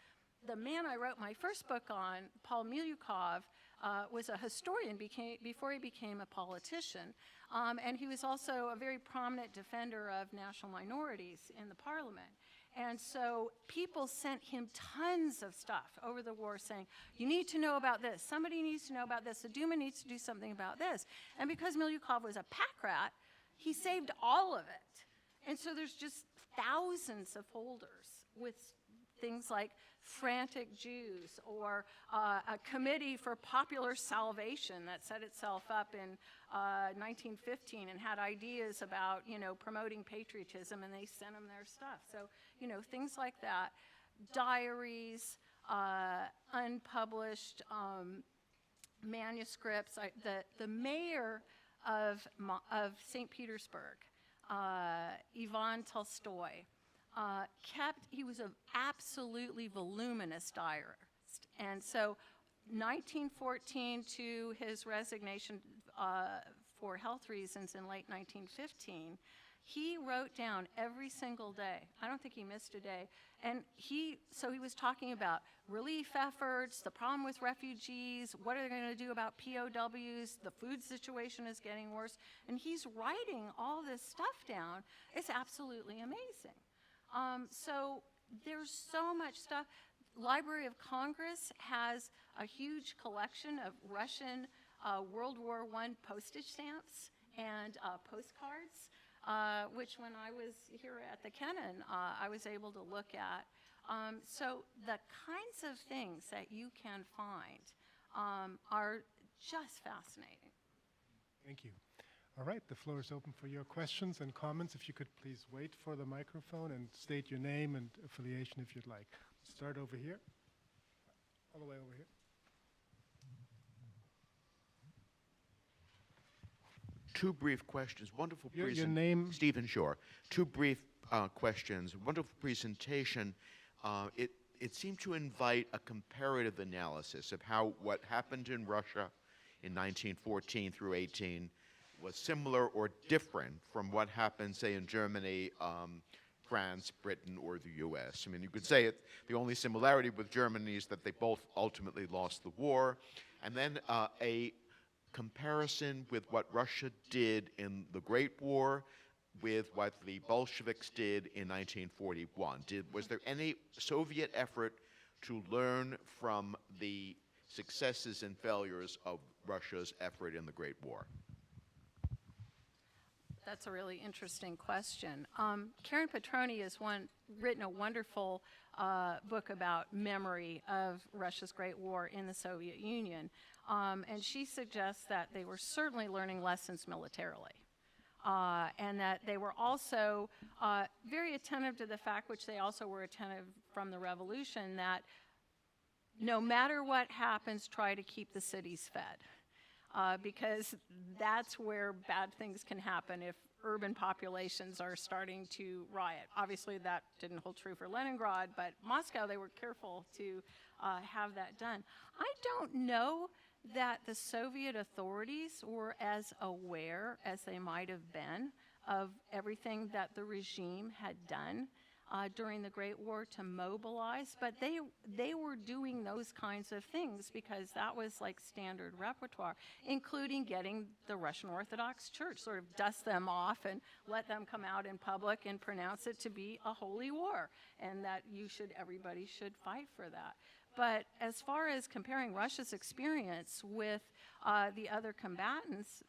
Speaker 2: The man I wrote my first book on, Paul Miliukov, was a historian before he became a politician, and he was also a very prominent defender of national minorities in the parliament. And so people sent him tons of stuff over the war saying, you need to know about this, somebody needs to know about this, the Duma needs to do something about this. And because Miliukov was a pack rat, he saved all of it. And so there's just thousands of folders with things like frantic Jews, or a committee for popular salvation that set itself up in 1915 and had ideas about, promoting patriotism, and they sent them their stuff. So, things like that. Diaries, unpublished manuscripts. The mayor of St. Petersburg, Ivan Tolstoy, he was an absolutely voluminous diarist. And so 1914 to his resignation for health reasons in late 1915, he wrote down every single day. I don't think he missed a day. And so he was talking about relief efforts, the problem with refugees, what are they going to do about POWs, the food situation is getting worse. And he's writing all this stuff down. It's absolutely amazing. So there's so much stuff. Library of Congress has a huge collection of Russian World War I postage stamps and postcards, which when I was here at the Kennan, I was able to look at. So the kinds of things that you can find are just fascinating.
Speaker 1: Thank you. All right, the floor is open for your questions and comments. If you could please wait for the microphone and state your name and affiliation if you'd like. Start over here, all the way over here.
Speaker 3: Two brief questions. Wonderful
Speaker 1: Your name?
Speaker 3: Stephen Shore. Two brief questions. Wonderful presentation. It seemed to invite a comparative analysis of how what happened in Russia in 1914 through 18 was similar or different from what happened, say, in Germany, France, Britain, or the U.S. I mean, you could say the only similarity with Germany is that they both ultimately lost the war. And then a comparison with what Russia did in the Great War with what the Bolsheviks did in 1941. Was there any Soviet effort to learn from the successes and failures of Russia's effort in the Great War?
Speaker 2: That's a really interesting question. Karen Petroni has written a wonderful book about memory of Russia's Great War in the Soviet Union. And she suggests that they were certainly learning lessons militarily. And that they were also very attentive to the fact, which they also were attentive from the revolution, that no matter what happens, try to keep the cities fed. Because that's where bad things can happen if urban populations are starting to riot. Obviously, that didn't hold true for Leningrad, but Moscow, they were careful to have that done. I don't know that the Soviet authorities were as aware as they might have been of everything that the regime had done during the Great War to mobilize, but they were doing those kinds of things because that was like standard repertoire, including getting the Russian Orthodox Church, sort of dust them off and let them come out in public and pronounce it to be a holy war, and that everybody should fight for that. But as far as comparing Russia's experience with the other combatants,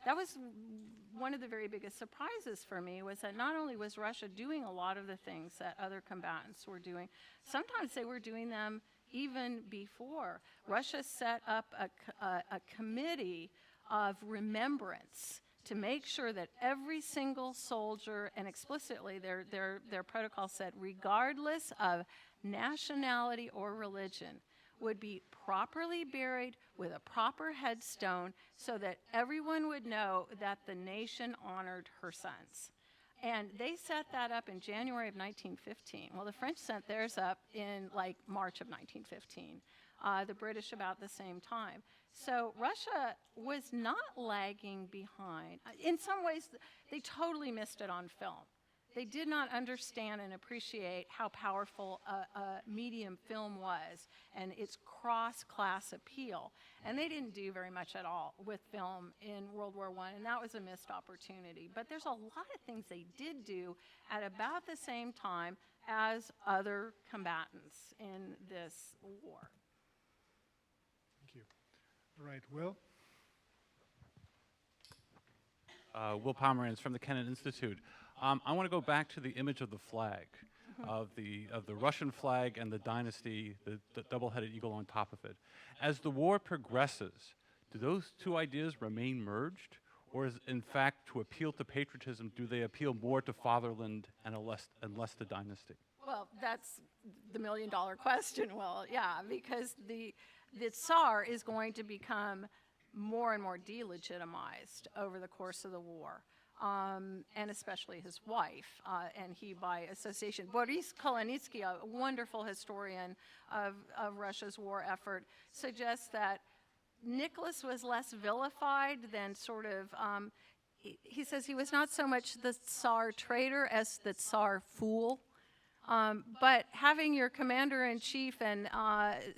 Speaker 2: that was one of the very biggest surprises for me, was that not only was Russia doing a lot of the things that other combatants were doing, sometimes they were doing them even before. Russia set up a committee of remembrance to make sure that every single soldier, and explicitly their protocol said, regardless of nationality or religion, would be properly buried with a proper headstone so that everyone would know that the nation honored her sons. And they set that up in January of 1915. Well, the French sent theirs up in like March of 1915. The British about the same time. So Russia was not lagging behind. In some ways, they totally missed it on film. They did not understand and appreciate how powerful a medium film was and its cross-class appeal. And they didn't do very much at all with film in World War I, and that was a missed opportunity. But there's a lot of things they did do at about the same time as other combatants in this war.
Speaker 1: Thank you. All right, Will?
Speaker 4: Will Pomeranz from the Kennan Institute. I want to go back to the image of the flag, of the Russian flag and the dynasty, the double-headed eagle on top of it. As the war progresses, do those two ideas remain merged, or is, in fact, to appeal to patriotism, do they appeal more to fatherland and less to dynasty?
Speaker 2: Well, that's the million-dollar question. Well, yeah, because the Tsar is going to become more and more delegitimized over the course of the war. And especially his wife, and he by association. Boris Kolonitskii, a wonderful historian of Russia's war effort, suggests that Nicholas was less vilified than sort of, he says he was not so much the Tsar traitor as the Tsar fool. But having your commander-in-chief and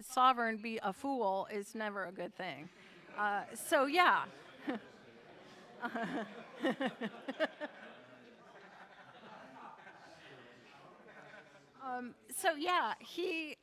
Speaker 2: sovereign be a fool is never a good thing. So yeah. So yeah, he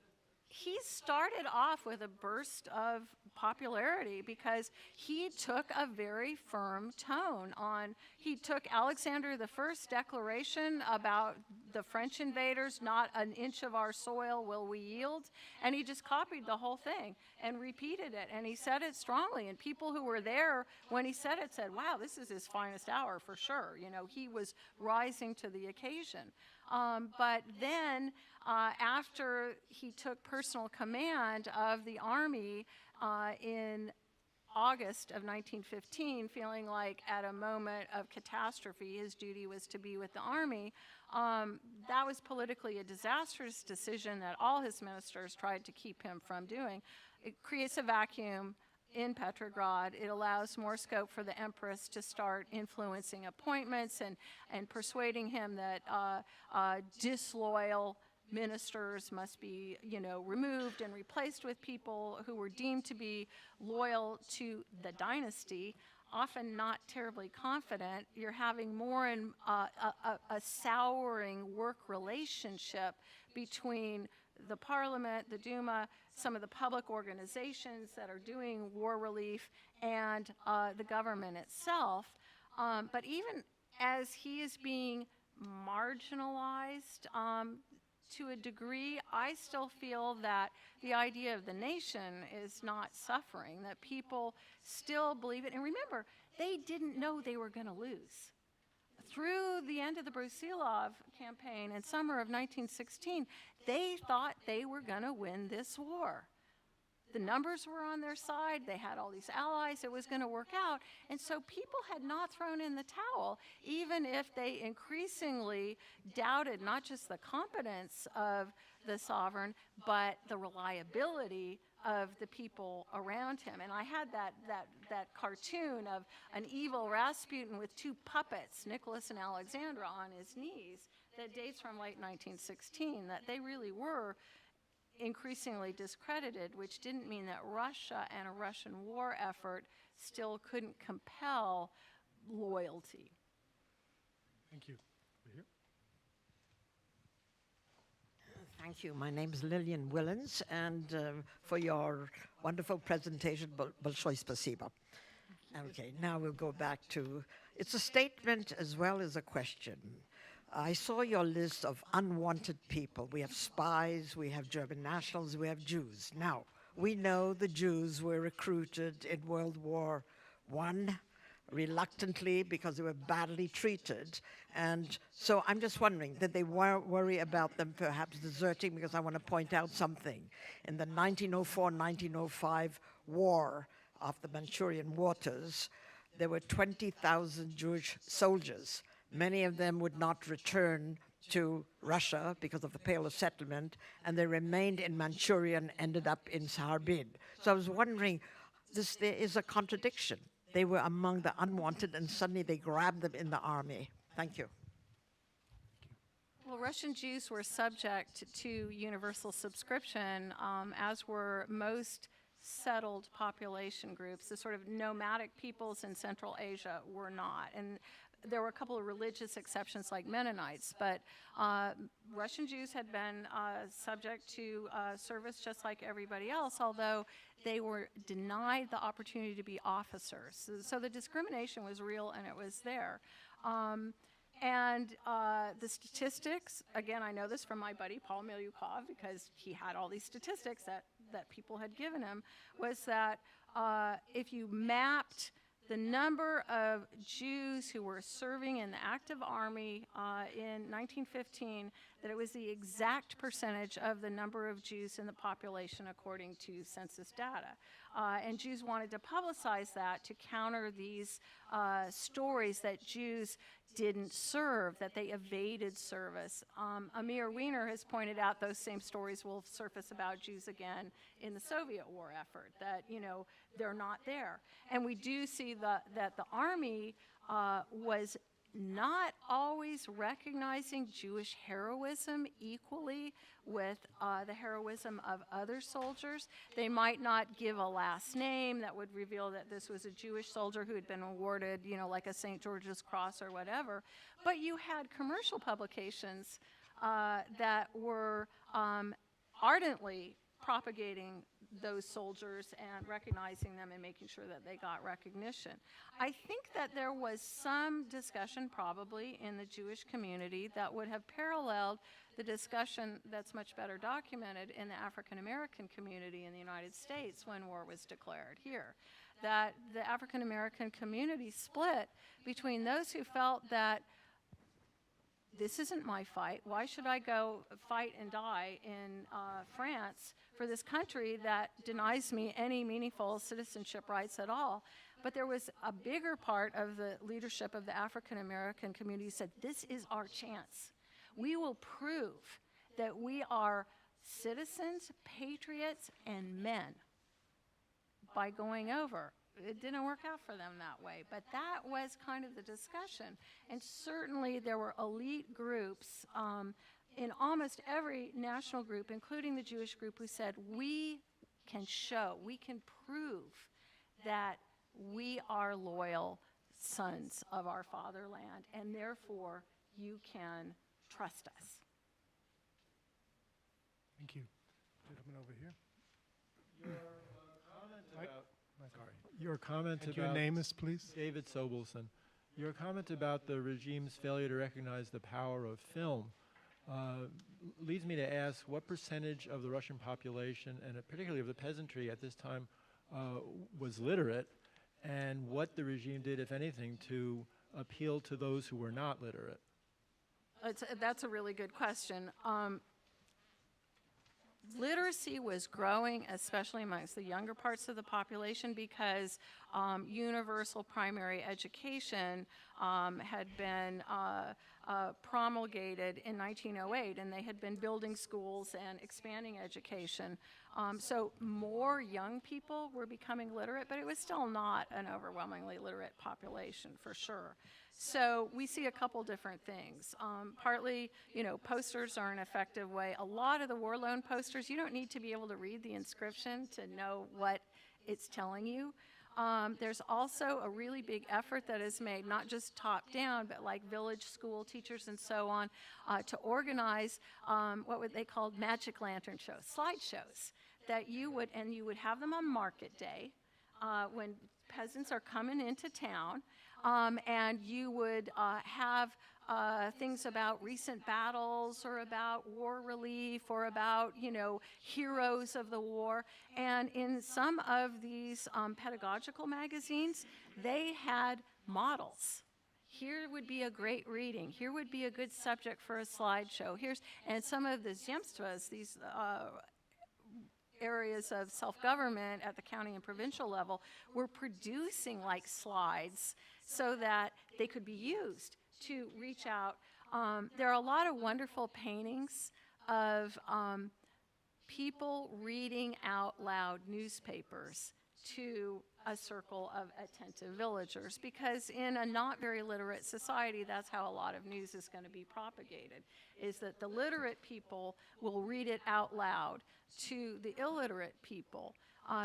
Speaker 2: started off with a burst of popularity because he took a very firm tone on, he took Alexander I's declaration about the French invaders, not an inch of our soil will we yield, and he just copied the whole thing and repeated it, and he said it strongly, and people who were there when he said it said, wow, this is his finest hour for sure. You know, he was rising to the occasion. But then after he took personal command of the army in August of 1915, feeling like at a moment of catastrophe his duty was to be with the army, that was politically a disastrous decision that all his ministers tried to keep him from doing. It creates a vacuum in Petrograd. It allows more scope for the empress to start influencing appointments and persuading him that disloyal ministers must be, you know, removed and replaced with people who were deemed to be loyal to the dynasty, often not terribly confident. You're having more and a souring work relationship between the parliament, the Duma, some of the public organizations that are doing war relief, and the government itself. But even as he is being marginalized to a degree, I still feel that the idea of the nation is not suffering, that people still believe it. And remember, they didn't know they were going to lose. Through the end of the Brusilov campaign in summer of 1916, they thought they were going to win this war. The numbers were on their side. They had all these allies. It was going to work out. And so people had not thrown in the towel, even if they increasingly doubted not just the competence of the sovereign, but the reliability of the people around him. And I had that cartoon of an evil Rasputin with two puppets, Nicholas and Alexandra, on his knees that dates from late 1916, that they really were increasingly discredited, which didn't mean that Russia and a Russian war effort still couldn't compel loyalty.
Speaker 1: Thank you. Over here.
Speaker 5: Thank you. My name is Lillian Whillans, and for your wonderful presentation, большое спасибо. Okay, now we'll go back to, it's a statement as well as a question. I saw your list of unwanted people. We have spies, we have German nationals, we have Jews. Now, we know the Jews were recruited in World War I, reluctantly because they were badly treated. And so I'm just wondering, did they worry about them perhaps deserting? Because I want to point out something. In the 1904-1905 war off the Manchurian waters, there were 20,000 Jewish soldiers Many of them would not return to Russia because of the Pale of Settlement, and they remained in Manchuria and ended up in Saharbin. So I was wondering, there is a contradiction. They were among the unwanted, and suddenly they grabbed them in the army. Thank you.
Speaker 2: Well, Russian Jews were subject to universal subscription, as were most settled population groups. The sort of nomadic peoples in Central Asia were not. And there were a couple of religious exceptions like Mennonites, but Russian Jews had been subject to service just like everybody else, although they were denied the opportunity to be officers. So the discrimination was real and it was there. And the statistics, again, I know this from my buddy Paul Miliukov because he had all these statistics that people had given him, was that if you mapped the number of Jews who were serving in the active army in 1915, that it was the exact percentage of the number of Jews in the population according to census data. And Jews wanted to publicize that to counter these stories that Jews didn't serve, that they evaded service. Amir Weiner has pointed out those same stories will surface about Jews again in the Soviet war effort, that, you know, they're not there. And we do see that the army was not always recognizing Jewish heroism equally with the heroism of other soldiers. They might not give a last name that would reveal that this was a Jewish soldier who had been awarded, you know, like a St. George's Cross or whatever. But you had commercial publications that were ardently propagating those soldiers and recognizing them and making sure that they got recognition. I think that there was some discussion probably in the Jewish community that would have paralleled the discussion that's much better documented in the African American community in the United States when war was declared here. That the African American community split between those who felt that this isn't my fight. Why should I go fight and die in France for this country that denies me any meaningful citizenship rights at all? But there was a bigger part of the leadership of the African American community said, this is our chance. We will prove that we are citizens, patriots, and men by going over. It didn't work out for them that way, but that was kind of the discussion. And certainly there were elite groups in almost every national group, including the Jewish group, who said, we can show, we can prove that we are loyal sons of our fatherland, and therefore you can trust us.
Speaker 1: Thank you. Gentleman over here.
Speaker 6: Your comment
Speaker 1: And
Speaker 6: about
Speaker 1: your name is, please?
Speaker 6: David Sobelson. Your comment about the regime's failure to recognize the power of film leads me to ask what percentage of the Russian population, and particularly of the peasantry at this time, was literate, and what the regime did, if anything, to appeal to those who were not literate?
Speaker 2: That's a really good question. Literacy was growing, especially amongst the younger parts of the population, because universal primary education had been promulgated in 1908, and they had been building schools and expanding education. So more young people were becoming literate, but it was still not an overwhelmingly literate population, for sure. So we see a couple different things. Partly, you know, posters are an effective way. A lot of the war loan posters, you don't need to be able to read the inscription to know what it's telling you. There's also a really big effort that is made, not just top down, but like village school teachers and so on, to organize what they called magic lantern shows, slideshows, that you would have them on market day when peasants are coming into town. And you would have things about recent battles or about war relief or about, you know, heroes of the war. And in some of these pedagogical magazines, they had models. Here would be a great reading. Here would be a good subject for a slideshow. And some of the zemstvas, these areas of self-government at the county and provincial level, were producing like slides so that they could be used to reach out. There are a lot of wonderful paintings of people reading out loud newspapers to a circle of attentive villagers, because in a not very literate society, that's how a lot of news is going to be propagated, is that the literate people will read it out loud to the illiterate people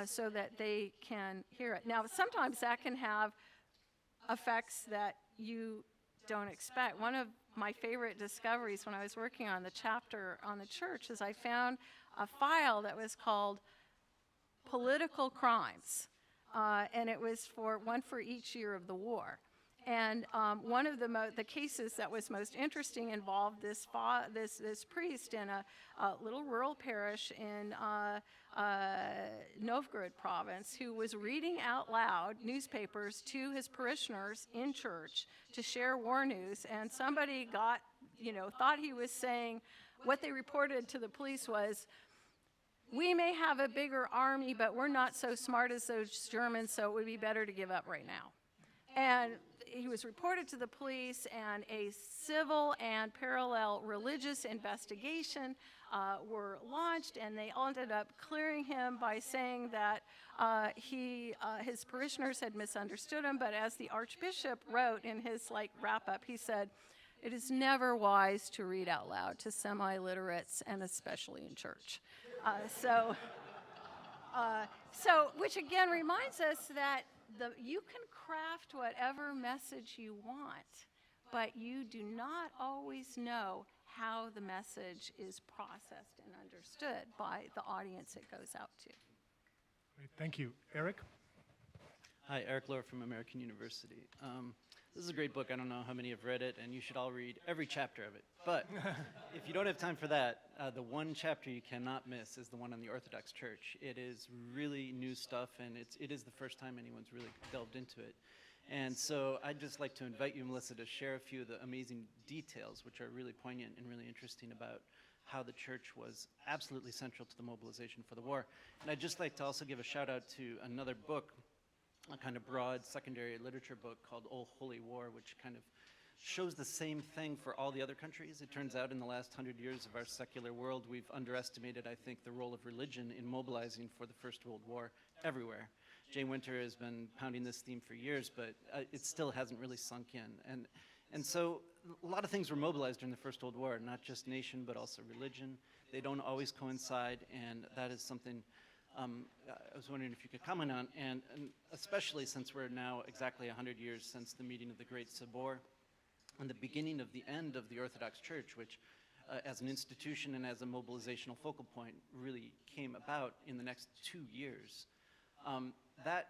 Speaker 2: so that they can hear it. Now, sometimes that can have effects that you don't expect. One of my favorite discoveries when I was working on the chapter on the church is I found a file that was called Political Crimes, and it was one for each year of the war. And one of the cases that was most interesting involved this priest in a little rural parish in Novgorod province, who was reading out loud newspapers to his parishioners in church to share war news. And somebody thought he was saying, what they reported to the police was, we may have a bigger army, but we're not so smart as those Germans, so it would be better to give up right now. And he was reported to the police, and a civil and parallel religious investigation were launched, and they ended up clearing him by saying that his parishioners had misunderstood him. But as the Archbishop wrote in his wrap-up, he said, "It is never wise to read out loud to semi-literates, and especially in church." Which again reminds us that you can craft whatever message you want, but you do not always know how the message is processed and understood by the audience it goes out to.
Speaker 1: Great, thank you. Eric?
Speaker 7: Hi, Eric Lohr from American University. This is a great book. I don't know how many have read it, and you should all read every chapter of it. But if you don't have time for that, the one chapter you cannot miss is the one on the Orthodox Church. It is really new stuff, and it is the first time anyone's really delved into it. And so I'd just like to invite you, Melissa, to share a few of the amazing details, which are really poignant and really interesting, about how the church was absolutely central to the mobilization for the war. And I'd just like to also give a shout out to another book, a kind of broad secondary literature book called Old Holy War, which kind of shows the same thing for all the other countries. It turns out in the last 100 years of our secular world, we've underestimated, I think, the role of religion in mobilizing for the First World War everywhere. Jane Winter has been pounding this theme for years, but it still hasn't really sunk in. And so a lot of things were mobilized during the First World War, not just nation, but also religion. They don't always coincide, and that is something I was wondering if you could comment on, and especially since we're now exactly 100 years since the meeting of the Great Sabor and the beginning of the end of the Orthodox Church, which as an institution and as a mobilizational focal point really came about in the next 2 years. That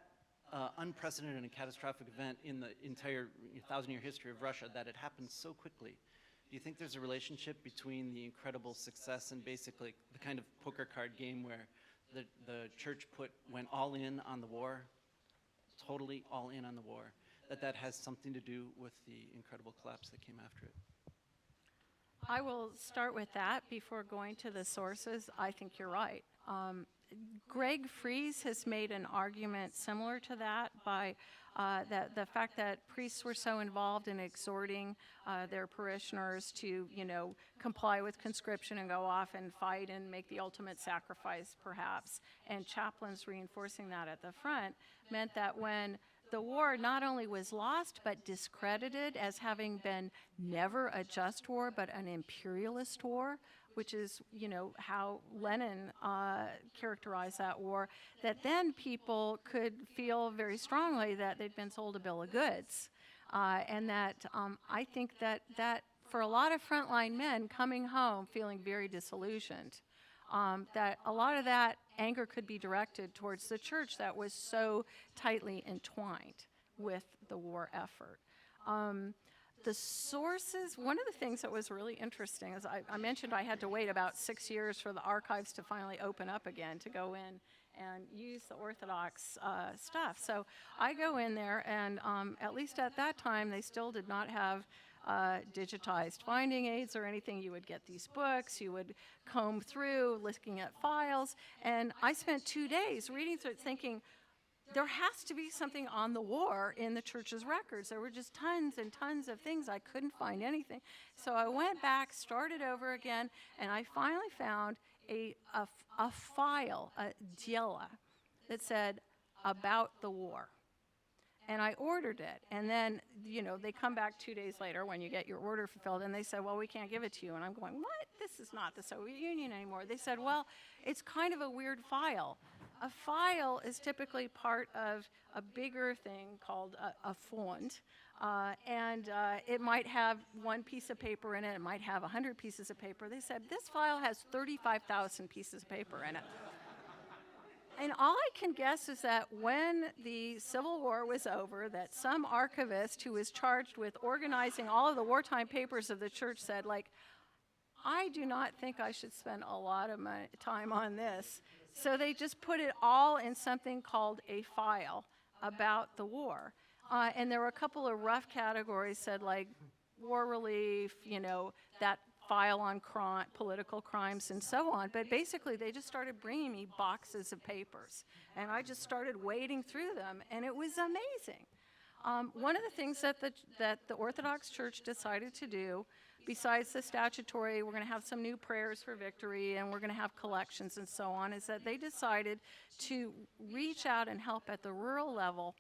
Speaker 7: unprecedented and catastrophic event in the entire 1,000-year history of Russia, that it happened so quickly. Do you think there's a relationship between the incredible success and basically the kind of poker card game where the church went all in on the war, totally all in on the war, that has something to do with the incredible collapse that came after it?
Speaker 2: I will start with that before going to the sources. I think you're right. Greg Fries has made an argument similar to that by the fact that priests were so involved in exhorting their parishioners to, comply with conscription and go off and fight and make the ultimate sacrifice, perhaps, and chaplains reinforcing that at the front, meant that when the war not only was lost but discredited as having been never a just war but an imperialist war, which is, how Lenin characterized that war, that then people could feel very strongly that they'd been sold a bill of goods. And that I think that for a lot of frontline men coming home feeling very disillusioned, that a lot of that anger could be directed towards the church that was so tightly entwined with the war effort. The sources, one of the things that was really interesting is I mentioned I had to wait about 6 years for the archives to finally open up again to go in and use the Orthodox stuff. So I go in there, and at least at that time, they still did not have digitized finding aids or anything. You would get these books, you would comb through, looking at files, and I spent 2 days reading through it thinking, there has to be something on the war in the church's records. There were just tons and tons of things. I couldn't find anything. So I went back, started over again, and I finally found a file, a dziela, that said about the war. And I ordered it. And then, you know, they come back 2 days later when you get your order fulfilled, and they said, well, we can't give it to you. And I'm going, what? This is not the Soviet Union anymore. They said, well, it's kind of a weird file. A file is typically part of a bigger thing called a fond. And it might have one piece of paper in it. It might have 100 pieces of paper. They said, this file has 35,000 pieces of paper in it. And all I can guess is that when the Civil War was over, that some archivist who was charged with organizing all of the wartime papers of the church said, like, I do not think I should spend a lot of my time on this. So they just put it all in something called a file about the war. And there were a couple of rough categories, said like war relief, you know, that file on political crimes and so on. But basically they just started bringing me boxes of papers. And I just started wading through them, and it was amazing. One of the things that the Orthodox Church decided to do, besides the statutory, we're going to have some new prayers for victory, and we're going to have collections and so on, is that they decided to reach out and help at the rural level,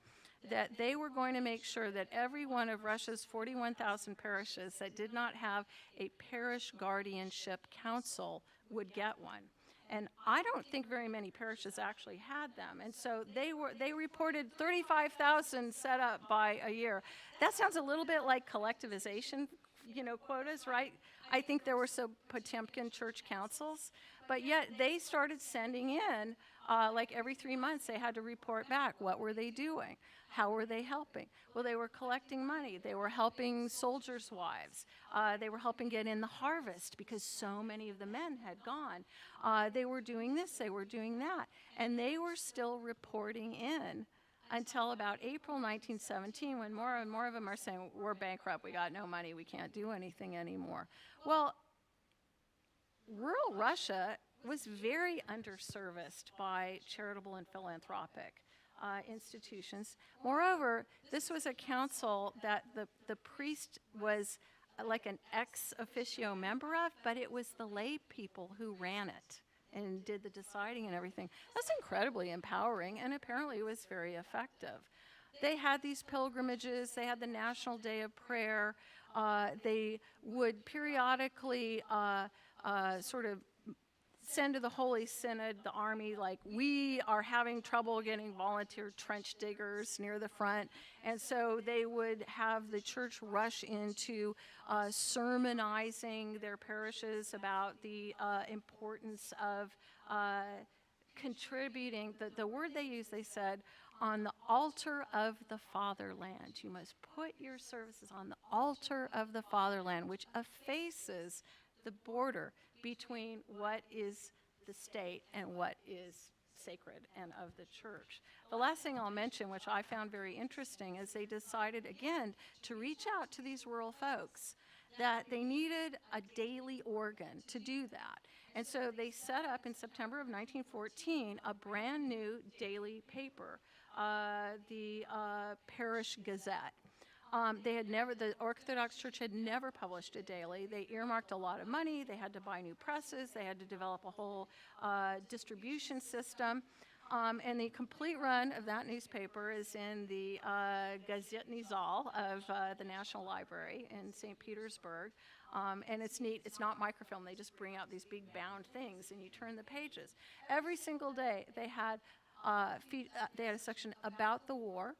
Speaker 2: that they were going to make sure that every one of Russia's 41,000 parishes that did not have a parish guardianship council would get one. And I don't think very many parishes actually had them. And so they reported 35,000 set up by a year. That sounds a little bit like collectivization, you know, quotas, right? I think there were some Potemkin church councils, but yet they started sending in, like every 3 months, they had to report back. What were they doing? How were they helping? Well, they were collecting money. They were helping soldiers' wives. They were helping get in the harvest because so many of the men had gone. They were doing this, they were doing that. And they were still reporting in until about April 1917, when more and more of them are saying, we're bankrupt, we got no money, we can't do anything anymore. Well, rural Russia was very underserviced by charitable and philanthropic institutions. Moreover, this was a council that the priest was like an ex officio member of, but it was the lay people who ran it and did the deciding and everything. That's incredibly empowering, and apparently it was very effective. They had these pilgrimages, they had the National Day of Prayer, they would periodically sort of send to the Holy Synod, the army, like, we are having trouble getting volunteer trench diggers near the front. And so they would have the church rush into sermonizing their parishes about the importance of contributing. The word they used, they said, on the altar of the fatherland. You must put your services on the altar of the fatherland, which effaces the border between what is the state and what is sacred and of the church. The last thing I'll mention, which I found very interesting, is they decided again to reach out to these rural folks, that they needed a daily organ to do that. And so they set up in September of 1914 a brand new daily paper, the Parish Gazette. The Orthodox Church had never published a daily. They earmarked a lot of money. They had to buy new presses. They had to develop a whole distribution system. And the complete run of that newspaper is in the Gazetny Zal of the National Library in St. Petersburg. And it's neat. It's not microfilm. They just bring out these big bound things, and you turn the pages. Every single day, they had a section about the war,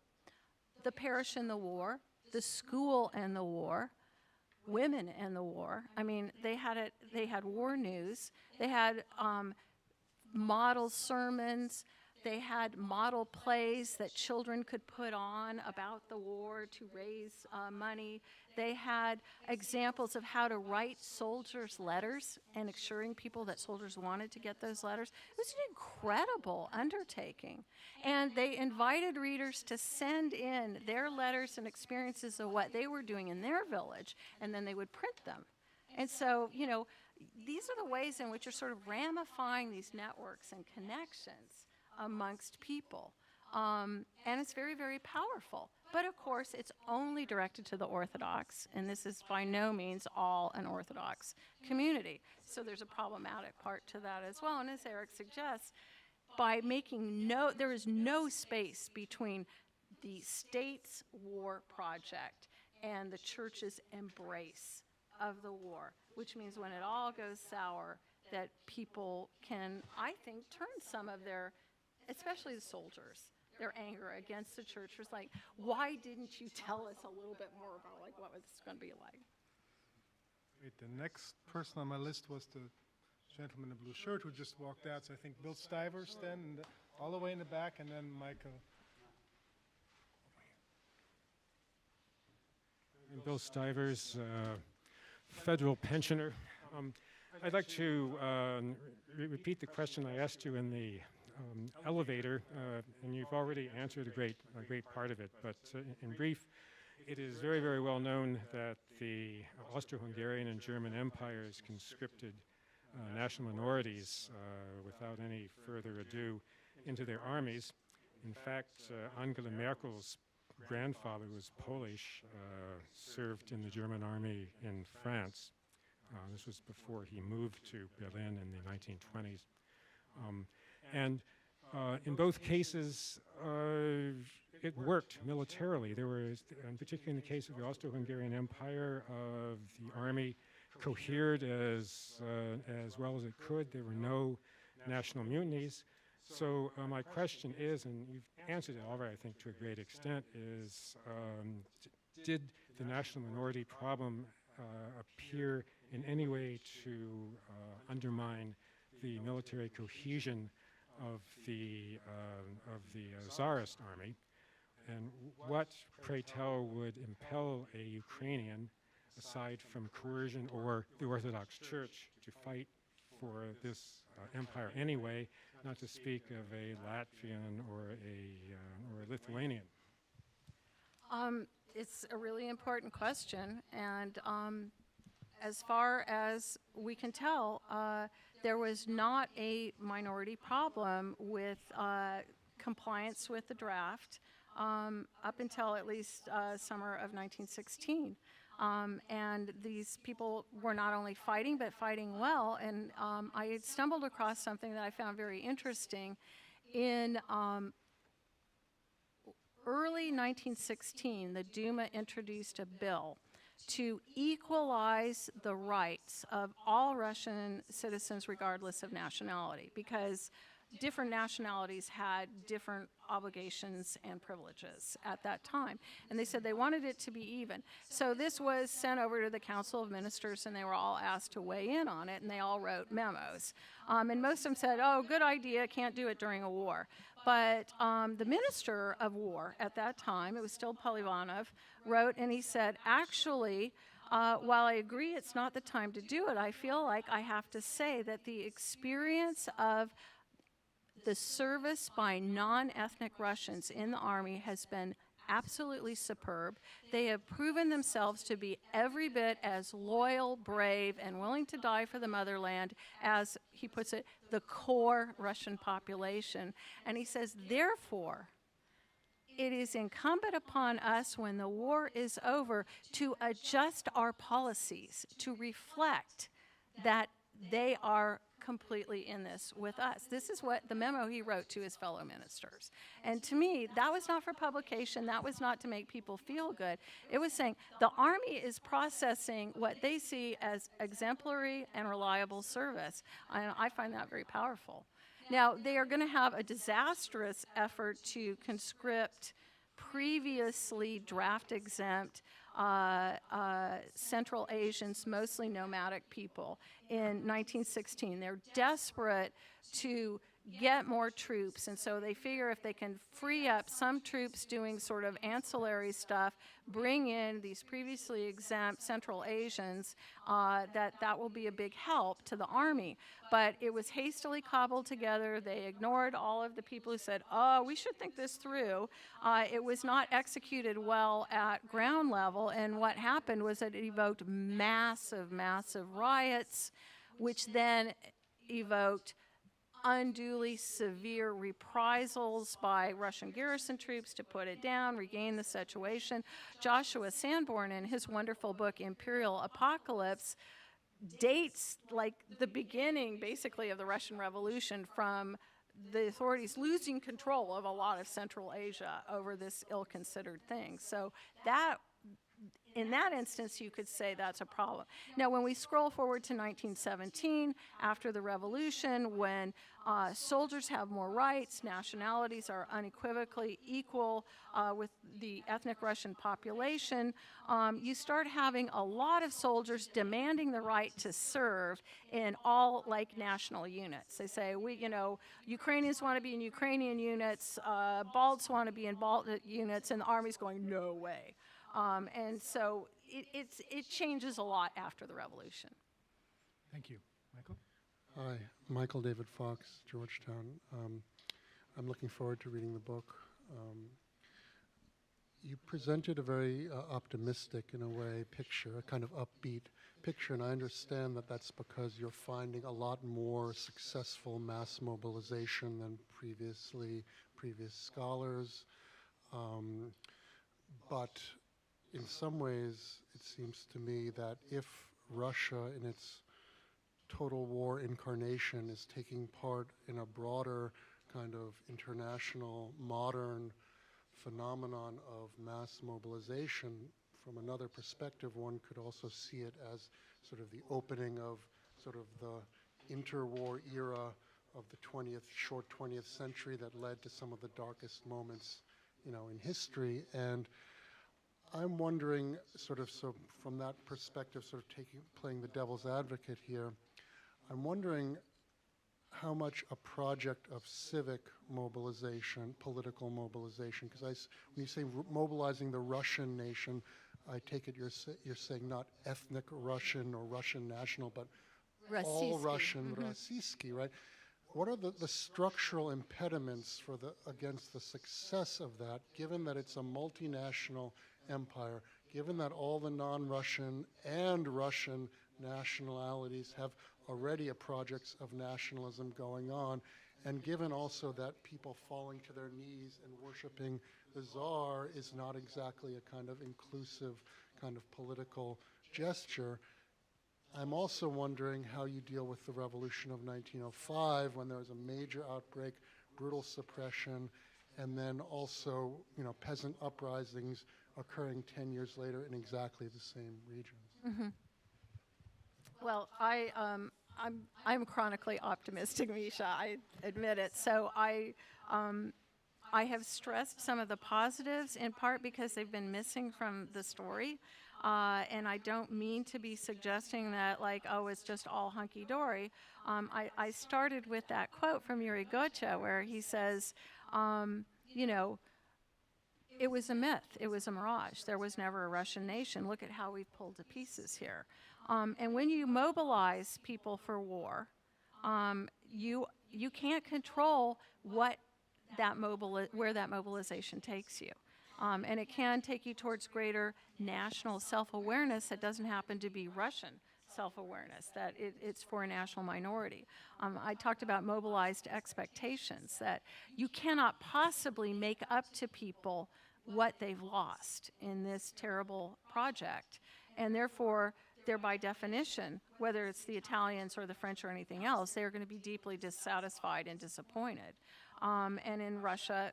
Speaker 2: the parish in the war, the school and the war, women and the war. I mean, they had war news. They had model sermons. They had model plays that children could put on about the war to raise money. They had examples of how to write soldiers' letters and assuring people that soldiers wanted to get those letters. It was an incredible undertaking. And they invited readers to send in their letters and experiences of what they were doing in their village, and then they would print them. And so, you know, these are the ways in which you're sort of ramifying these networks and connections amongst people. And it's very, very powerful. But of course, it's only directed to the Orthodox, and this is by no means all an Orthodox community. So there's a problematic part to that as well. And as Eric suggests, by making there is no space between the state's war project and the church's embrace of the war, which means when it all goes sour, that people can, I think, turn some of their, especially the soldiers, their anger against the church was like, why didn't you tell us a little bit more about like what it's going to be like?
Speaker 1: Wait, the next person on my list was the gentleman in the blue shirt who just walked out. So I think Bill Stivers then, and all the way in the back, and then Michael.
Speaker 8: I'm Bill Stivers, federal pensioner. I'd like to repeat the question I asked you in the elevator, and you've already answered a great part of it. But in brief, it is very, very well known that the Austro-Hungarian and German empires conscripted national minorities without any further ado into their armies. In fact, Angela Merkel's grandfather was Polish, served in the German army in France. This was before he moved to Berlin in the 1920s. And in both cases, it worked militarily. There was, and particularly in the case of the Austro-Hungarian Empire, the army cohered as well as it could. There were no national mutinies. So my question is, and you've answered it already, I think, to a great extent, is did the national minority problem appear in any way to undermine the military cohesion of the Tsarist army? And what, pray tell, would impel a Ukrainian, aside from coercion or the Orthodox Church, to fight for this empire anyway, not to speak of a Latvian or a Lithuanian?
Speaker 2: It's a really important question, and as far as we can tell, there was not a minority problem with compliance with the draft up until at least summer of 1916. And these people were not only fighting, but fighting well. And I had stumbled across something that I found very interesting. In early 1916, the Duma introduced a bill to equalize the rights of all Russian citizens regardless of nationality, because different nationalities had different obligations and privileges at that time. And they said they wanted it to be even. So this was sent over to the Council of Ministers, and they were all asked to weigh in on it, and they all wrote memos. And most of them said, oh, good idea, can't do it during a war. But the Minister of War at that time, it was still Polivanov, wrote, and he said, actually, while I agree it's not the time to do it, I feel like I have to say that the experience of the service by non-ethnic Russians in the army has been absolutely superb. They have proven themselves to be every bit as loyal, brave, and willing to die for the motherland as, he puts it, the core Russian population. And he says, therefore, it is incumbent upon us when the war is over to adjust our policies to reflect that they are completely in this with us. This is what the memo he wrote to his fellow ministers. And to me, that was not for publication. That was not to make people feel good. It was saying the Army is processing what they see as exemplary and reliable service. And I find that very powerful. Now, they are going to have a disastrous effort to conscript previously draft-exempt Central Asians, mostly nomadic people, in 1916. They're desperate to get more troops, and so they figure if they can free up some troops doing sort of ancillary stuff, bring in these previously exempt Central Asians, that will be a big help to the Army. But it was hastily cobbled together. They ignored all of the people who said, oh, we should think this through. It was not executed well at ground level, and what happened was that it evoked massive, massive riots, which then evoked unduly severe reprisals by Russian garrison troops to put it down, regain the situation. Joshua Sanborn, in his wonderful book, Imperial Apocalypse, dates like the beginning, basically, of the Russian Revolution from the authorities losing control of a lot of Central Asia over this ill-considered thing. So that, in that instance, you could say that's a problem. Now, when we scroll forward to 1917, after the revolution, when soldiers have more rights, nationalities are unequivocally equal with the ethnic Russian population, you start having a lot of soldiers demanding the right to serve in all like national units. They say, Ukrainians want to be in Ukrainian units, Balts want to be in Baltic units, and the Army's going, no way. And so it changes a lot after the revolution.
Speaker 1: Thank you. Michael?
Speaker 9: Hi, Michael David Fox, Georgetown. I'm looking forward to reading the book. You presented a very optimistic, in a way, picture, a kind of upbeat picture, and I understand that that's because you're finding a lot more successful mass mobilization than previous scholars. But in some ways, it seems to me that if Russia, in its total war incarnation, is taking part in a broader kind of international modern phenomenon of mass mobilization, from another perspective, one could also see it as sort of the opening of sort of the interwar era of the short 20th century that led to some of the darkest moments, in history. And I'm wondering, so from that perspective, playing the devil's advocate here, I'm wondering how much a project of civic mobilization, political mobilization, because when you say mobilizing the Russian nation, I take it you're saying not ethnic Russian or Russian national, but all Russian, Rossiyski, right? What are the structural impediments against the success of that, given that it's a multinational empire, given that all the non-Russian and Russian nationalities have already a projects of nationalism going on, and given also that people falling to their knees and worshiping the Tsar is not exactly a kind of inclusive kind of political gesture. I'm also wondering how you deal with the revolution of 1905, when there was a major outbreak, brutal suppression, and then also, peasant uprisings occurring 10 years later in exactly the same regions.
Speaker 2: Mm-hmm. Well, I'm chronically optimistic, Misha. I admit it. So I have stressed some of the positives, in part because they've been missing from the story. And I don't mean to be suggesting that, it's just all hunky-dory. I started with that quote from Yuri Gocha, where he says, it was a myth. It was a mirage. There was never a Russian nation. Look at how we've pulled to pieces here. And when you mobilize people for war, you can't control where that mobilization takes you. And it can take you towards greater national self-awareness that doesn't happen to be Russian self-awareness, that it's for a national minority. I talked about mobilized expectations, that you cannot possibly make up to people what they've lost in this terrible project. And therefore, they're by definition, whether it's the Italians or the French or anything else, they're going to be deeply dissatisfied and disappointed. And in Russia,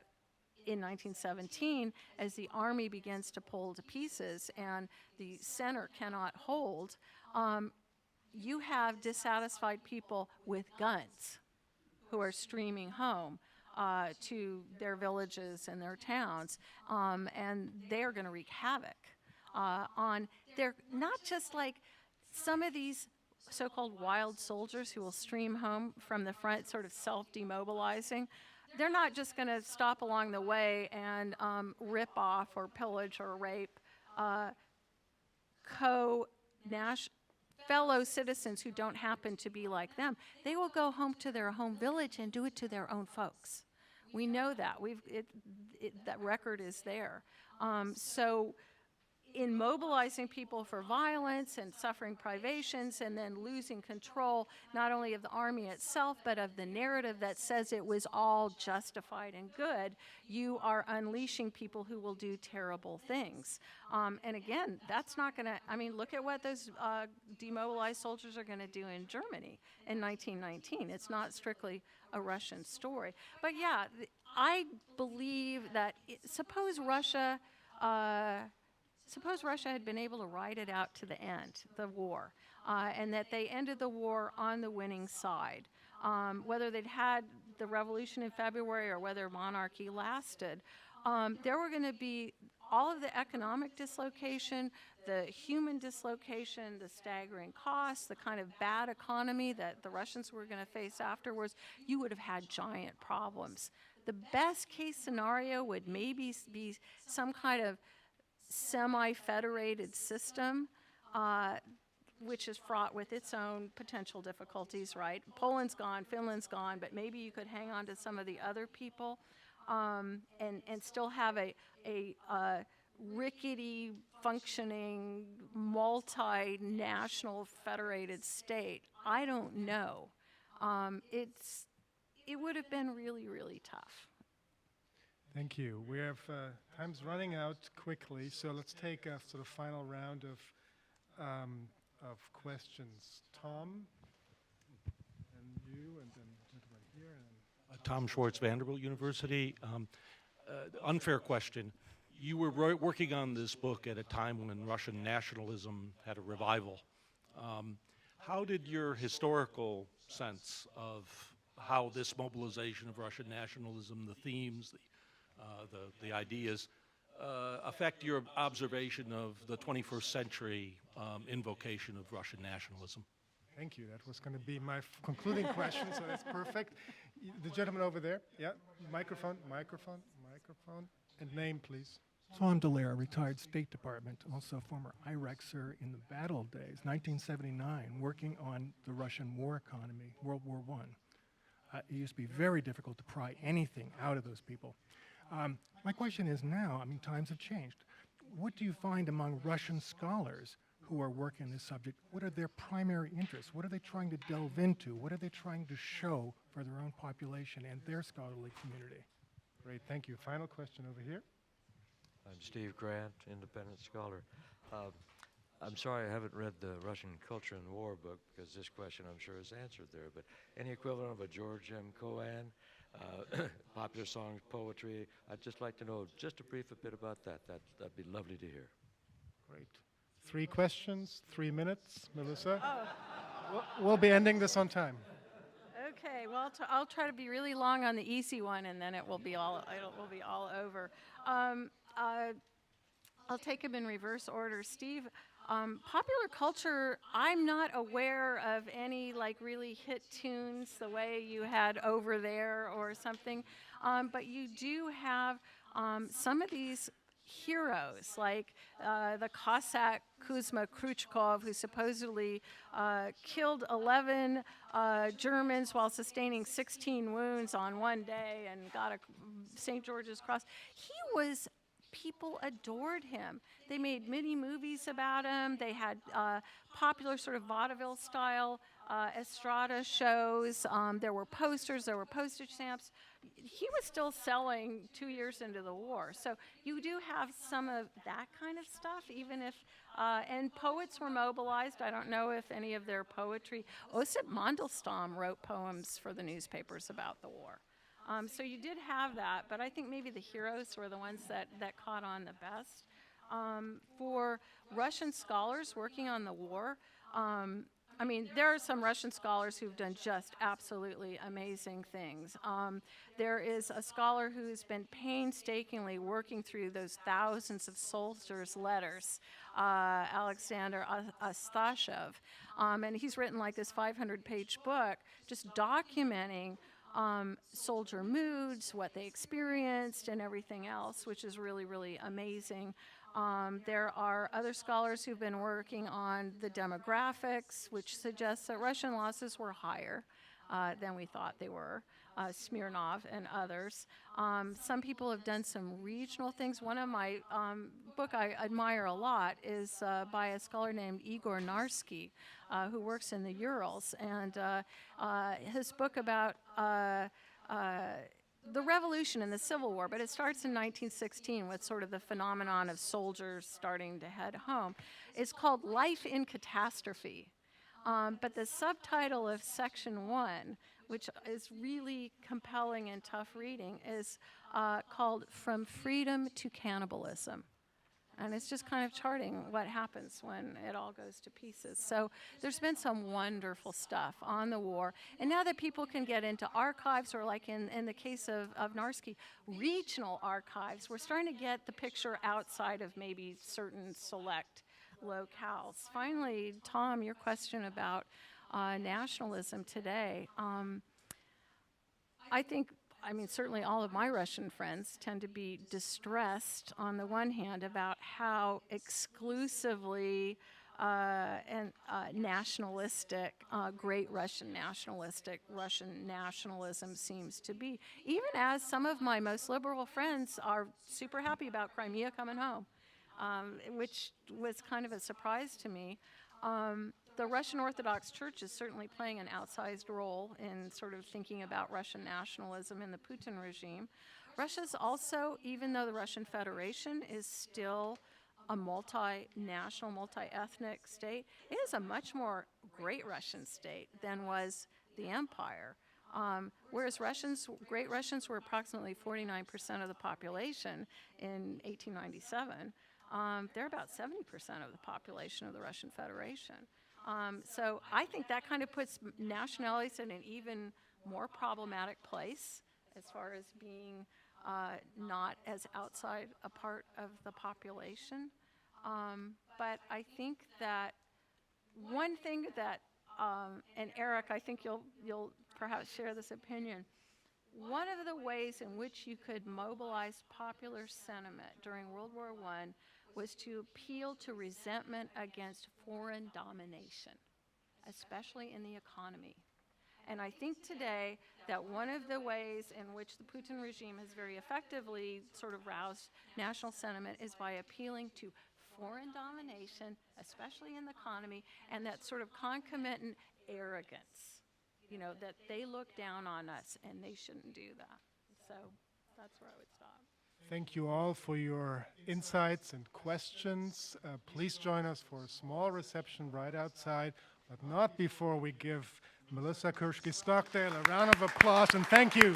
Speaker 2: in 1917, as the army begins to pull to pieces and the center cannot hold, you have dissatisfied people with guns who are streaming home to their villages and their towns, and they're going to wreak havoc they're not just like some of these so-called wild soldiers who will stream home from the front, sort of self-demobilizing. They're not just going to stop along the way and rip off or pillage or rape fellow citizens who don't happen to be like them. They will go home to their home village and do it to their own folks. We know that. That record is there. So in mobilizing people for violence and suffering privations and then losing control not only of the army itself but of the narrative that says it was all justified and good, you are unleashing people who will do terrible things. And again, that's not going to, I mean, look at what those demobilized soldiers are going to do in Germany in 1919. It's not strictly a Russian story. But yeah, I believe that suppose Russia had been able to ride it out to the end, the war, and that they ended the war on the winning side. Whether they'd had the revolution in February or whether monarchy lasted, there were going to be all of the economic dislocation, the human dislocation, the staggering costs, the kind of bad economy that the Russians were going to face afterwards. You would have had giant problems. The best case scenario would maybe be some kind of semi-federated system, which is fraught with its own potential difficulties, right? Poland's gone, Finland's gone, but maybe you could hang on to some of the other people and still have a rickety, functioning, multinational federated state. I don't know. It would have been really, really tough.
Speaker 1: Thank you. We have time's running out quickly, so let's take a sort of final round of questions. Tom, and you, and then gentleman here. And
Speaker 10: Tom Schwartz, Vanderbilt University. Unfair question. You were working on this book at a time when Russian nationalism had a revival. How did your historical sense of how this mobilization of Russian nationalism, the themes, the ideas, affect your observation of the 21st century invocation of Russian nationalism?
Speaker 1: Thank you. That was going to be my concluding question, so that's perfect. The gentleman over there. Yeah, microphone. And name, please.
Speaker 11: Tom Dallaire, retired State Department, also former IREXer in the battle days, 1979, working on the Russian war economy, World War I. It used to be very difficult to pry anything out of those people. My question is now, I mean, times have changed. What do you find among Russian scholars who are working this subject? What are their primary interests? What are they trying to delve into? What are they trying to show for their own population and their scholarly community?
Speaker 1: Great, thank you. Final question over here.
Speaker 12: I'm Steve Grant, independent scholar. I'm sorry I haven't read the Russian Culture and War book because this question I'm sure is answered there, but any equivalent of a George M. Cohan, popular songs, poetry, I'd just like to know just a brief bit about that. That'd be lovely to hear.
Speaker 1: Great. 3 questions, 3 minutes. Melissa? We'll be ending this on time.
Speaker 2: Okay, well, I'll try to be really long on the easy one, and then it will be all over. I'll take them in reverse order. Steve, popular culture, I'm not aware of any like really hit tunes the way you had Over There or something, but you do have some of these heroes, like the Cossack Kuzma Khrushchev, who supposedly killed 11 Germans while sustaining 16 wounds on one day and got a St. George's Cross. People adored him. They made mini movies about him. They had popular sort of vaudeville style estrada shows. There were posters, there were postage stamps. He was still selling 2 years into the war. So you do have some of that kind of stuff, even if, and poets were mobilized. I don't know if any of their poetry, Osip Mandelstam wrote poems for the newspapers about the war. So you did have that, but I think maybe the heroes were the ones that caught on the best. For Russian scholars working on the war, I mean, there are some Russian scholars who've done just absolutely amazing things. There is a scholar who's been painstakingly working through those thousands of soldiers' letters, Alexander Astashev, and he's written like this 500-page book just documenting soldier moods, what they experienced, and everything else, which is really, really amazing. There are other scholars who've been working on the demographics, which suggests that Russian losses were higher than we thought they were. Smirnov and others. Some people have done some regional things. One of my book I admire a lot is by a scholar named Igor Narsky, who works in the Urals, and his book about the revolution and the Civil War, but it starts in 1916 with sort of the phenomenon of soldiers starting to head home. It's called Life in Catastrophe. But the subtitle of section 1, which is really compelling and tough reading, is called From Freedom to Cannibalism. And it's just kind of charting what happens when it all goes to pieces. So there's been some wonderful stuff on the war. And now that people can get into archives, or like in the case of Narsky, regional archives, we're starting to get the picture outside of maybe certain select locales. Finally, Tom, your question about nationalism today. I mean, certainly all of my Russian friends tend to be distressed on the one hand about how exclusively nationalistic, great Russian nationalism seems to be. Even as some of my most liberal friends are super happy about Crimea coming home, which was kind of a surprise to me. The Russian Orthodox Church is certainly playing an outsized role in sort of thinking about Russian nationalism in the Putin regime. Russia's also, even though the Russian Federation is still a multinational, multi-ethnic state, it is a much more great Russian state than was the empire. Whereas great Russians were approximately 49% of the population in 1897, they're about 70% of the population of the Russian Federation. So I think that kind of puts nationalities in an even more problematic place as far as being not as outside a part of the population. But I think that one thing that, and Eric, I think you'll perhaps share this opinion, one of the ways in which you could mobilize popular sentiment during World War I was to appeal to resentment against foreign domination, especially in the economy. And I think today that one of the ways in which the Putin regime has very effectively sort of roused national sentiment is by appealing to foreign domination, especially in the economy, and that sort of concomitant arrogance, you know, that they look down on us and they shouldn't do that. So that's where I would stop.
Speaker 1: Thank you all for your insights and questions. Please join us for a small reception right outside, but not before we give Melissa Kurski-Stockdale a round of applause, and thank you.